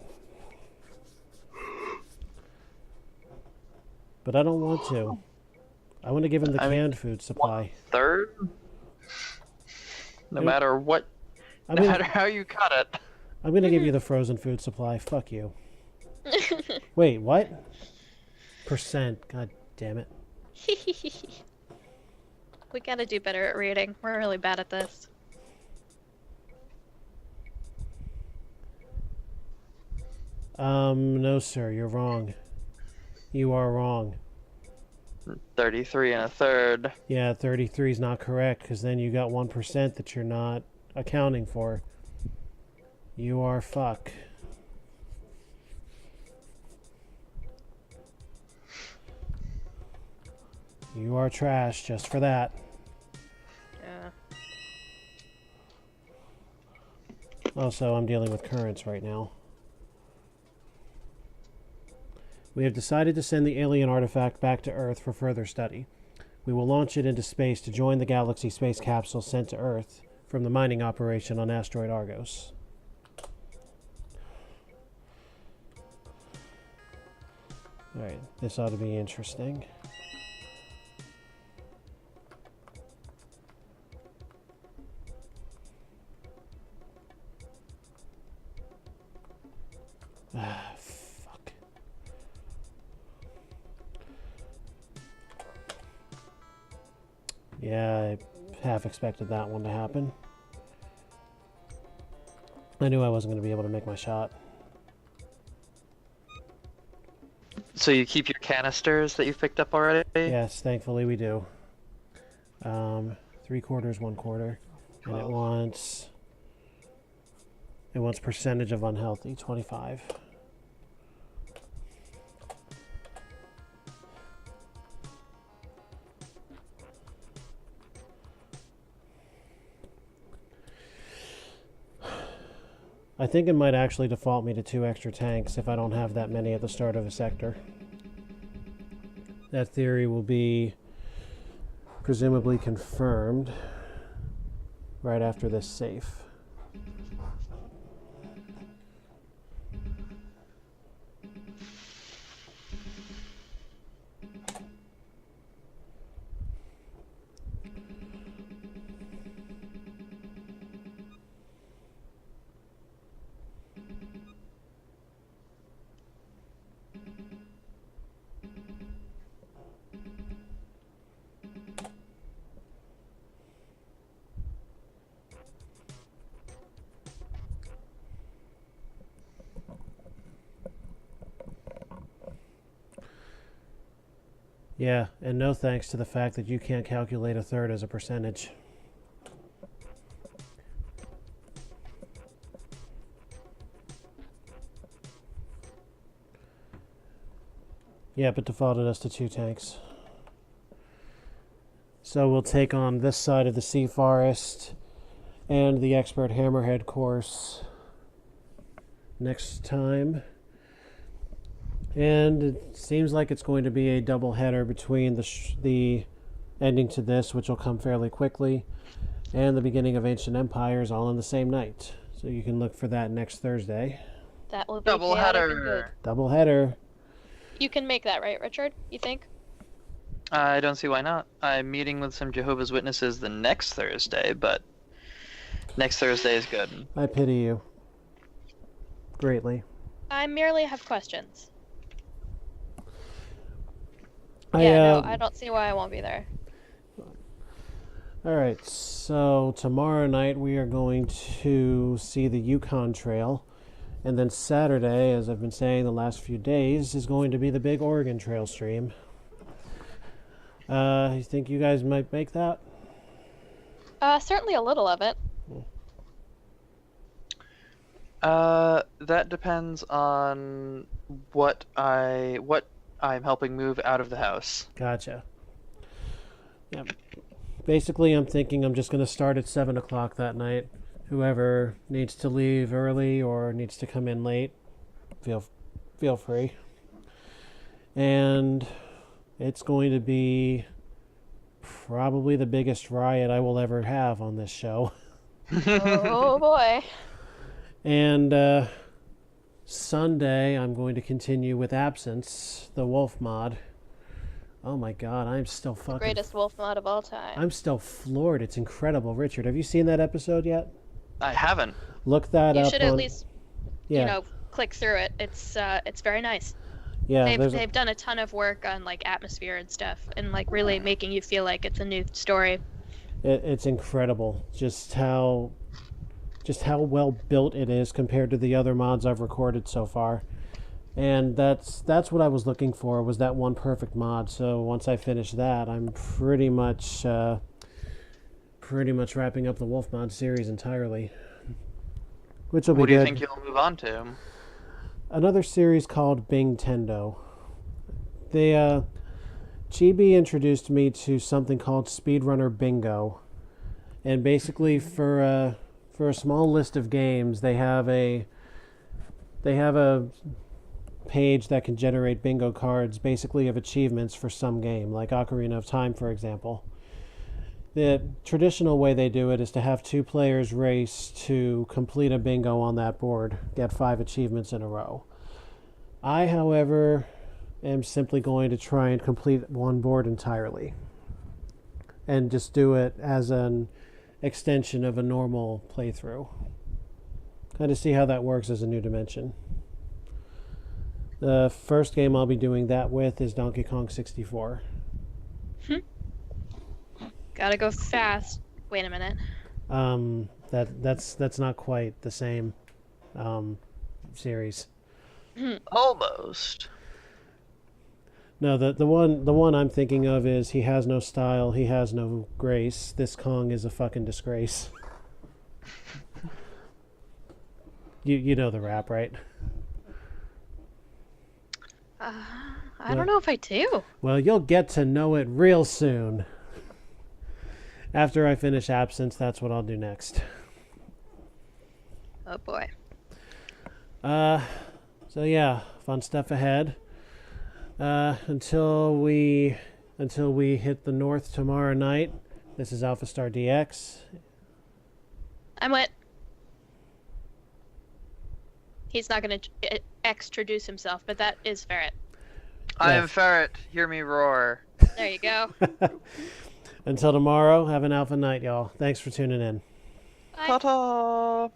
But I don't want to. I want to give him the canned food supply.
Third? No matter what, no matter how you cut it.
I'm going to give you the frozen food supply. Fuck you. Wait, what? Percent. God damn it.
We gotta do better at reading. We're really bad at this.
No, sir, you're wrong. You are wrong.
33 and a third.
Yeah, 33 is not correct, because then you got 1% that you're not accounting for. You are fuck. You are trash just for that.
Yeah.
Also, I'm dealing with currents right now. We have decided to send the alien artifact back to Earth for further study. We will launch it into space to join the Galaxy space capsule sent to Earth from the mining operation on asteroid Argos. Alright, this ought to be interesting. Ah, fuck. Yeah, I half expected that one to happen. I knew I wasn't going to be able to make my shot.
So you keep your canisters that you've picked up already?
Yes, thankfully we do. 3 quarters, 1 quarter. And it wants percentage of unhealthy, 25. I think it might actually default me to 2 extra tanks if I don't have that many at the start of a sector. That theory will be presumably confirmed right after this safe. Yeah, and no thanks to the fact that you can't calculate a third as a percentage. Yeah, but defaulted us to 2 tanks. So we'll take on this side of the Sea Forest and the Expert Hammerhead course next time. And it seems like it's going to be a double header between the ending to this, which will come fairly quickly, and the beginning of Ancient Empires all on the same night. So you can look for that next Thursday.
That will be
Double
chaotic and good.
header.
Double header.
You can make that, right, Richard? You think?
I don't see why not. I'm meeting with some Jehovah's Witnesses the next Thursday, but next Thursday is good.
I pity you. Greatly.
I merely have questions.
I
don't see why I won't be there.
Alright, so tomorrow night we are going to see the Yukon Trail. And then Saturday, as I've been saying the last few days, is going to be the big Oregon Trail stream. You think you guys might make that?
Certainly a little of it.
That depends on what I'm helping move out of the house.
Gotcha. Yeah. Basically, I'm thinking I'm just going to start at 7 o'clock that night. Whoever needs to leave early or needs to come in late, feel free. And it's going to be probably the biggest riot I will ever have on this show.
Oh boy.
And Sunday, I'm going to continue with Absence, the wolf mod. Oh my god, I'm still fucking...
Greatest wolf mod of all time.
I'm still floored. It's incredible. Richard, have you seen that episode yet?
I haven't.
Look that up.
You should at least,
yeah.
click through it. It's very nice.
Yeah,
They've done a ton of work on like atmosphere and stuff, and like really making you feel like it's a new story.
It's incredible just how well built it is compared to the other mods I've recorded so far. And that's what I was looking for, was that one perfect mod. So once I finish that, I'm pretty much wrapping up the Wolf mod series entirely, which will be
What do you
good.
think you'll move on to?
Another series called Bing Tendo. They Chibi introduced me to something called Speedrunner Bingo, and basically for a small list of games, they have a page that can generate bingo cards, basically of achievements for some game, like Ocarina of Time, for example. The traditional way they do it is to have 2 players race to complete a bingo on that board, get 5 achievements in a row. I, however, am simply going to try and complete one board entirely, and just do it as an extension of a normal playthrough. Kind of see how that works as a new dimension. The first game I'll be doing that with is Donkey Kong 64.
Gotta go fast. Wait a minute.
That's not quite the same series.
Almost.
No, the one I'm thinking of is he has no style, he has no grace. This Kong is a fucking disgrace. You know the rap, right?
I don't know if I do.
Well, you'll get to know it real soon. After I finish Absence, that's what I'll do next.
Oh boy.
So yeah, fun stuff ahead. Until we hit the north tomorrow night, this is AlphaStarDX.
I'm wet. He's not going to extraduce himself, but that is Ferret.
I am
Yes.
Ferret. Hear me roar.
There you go.
Until tomorrow, have an alpha night, y'all. Thanks for tuning in.
Bye.
Ta-ta!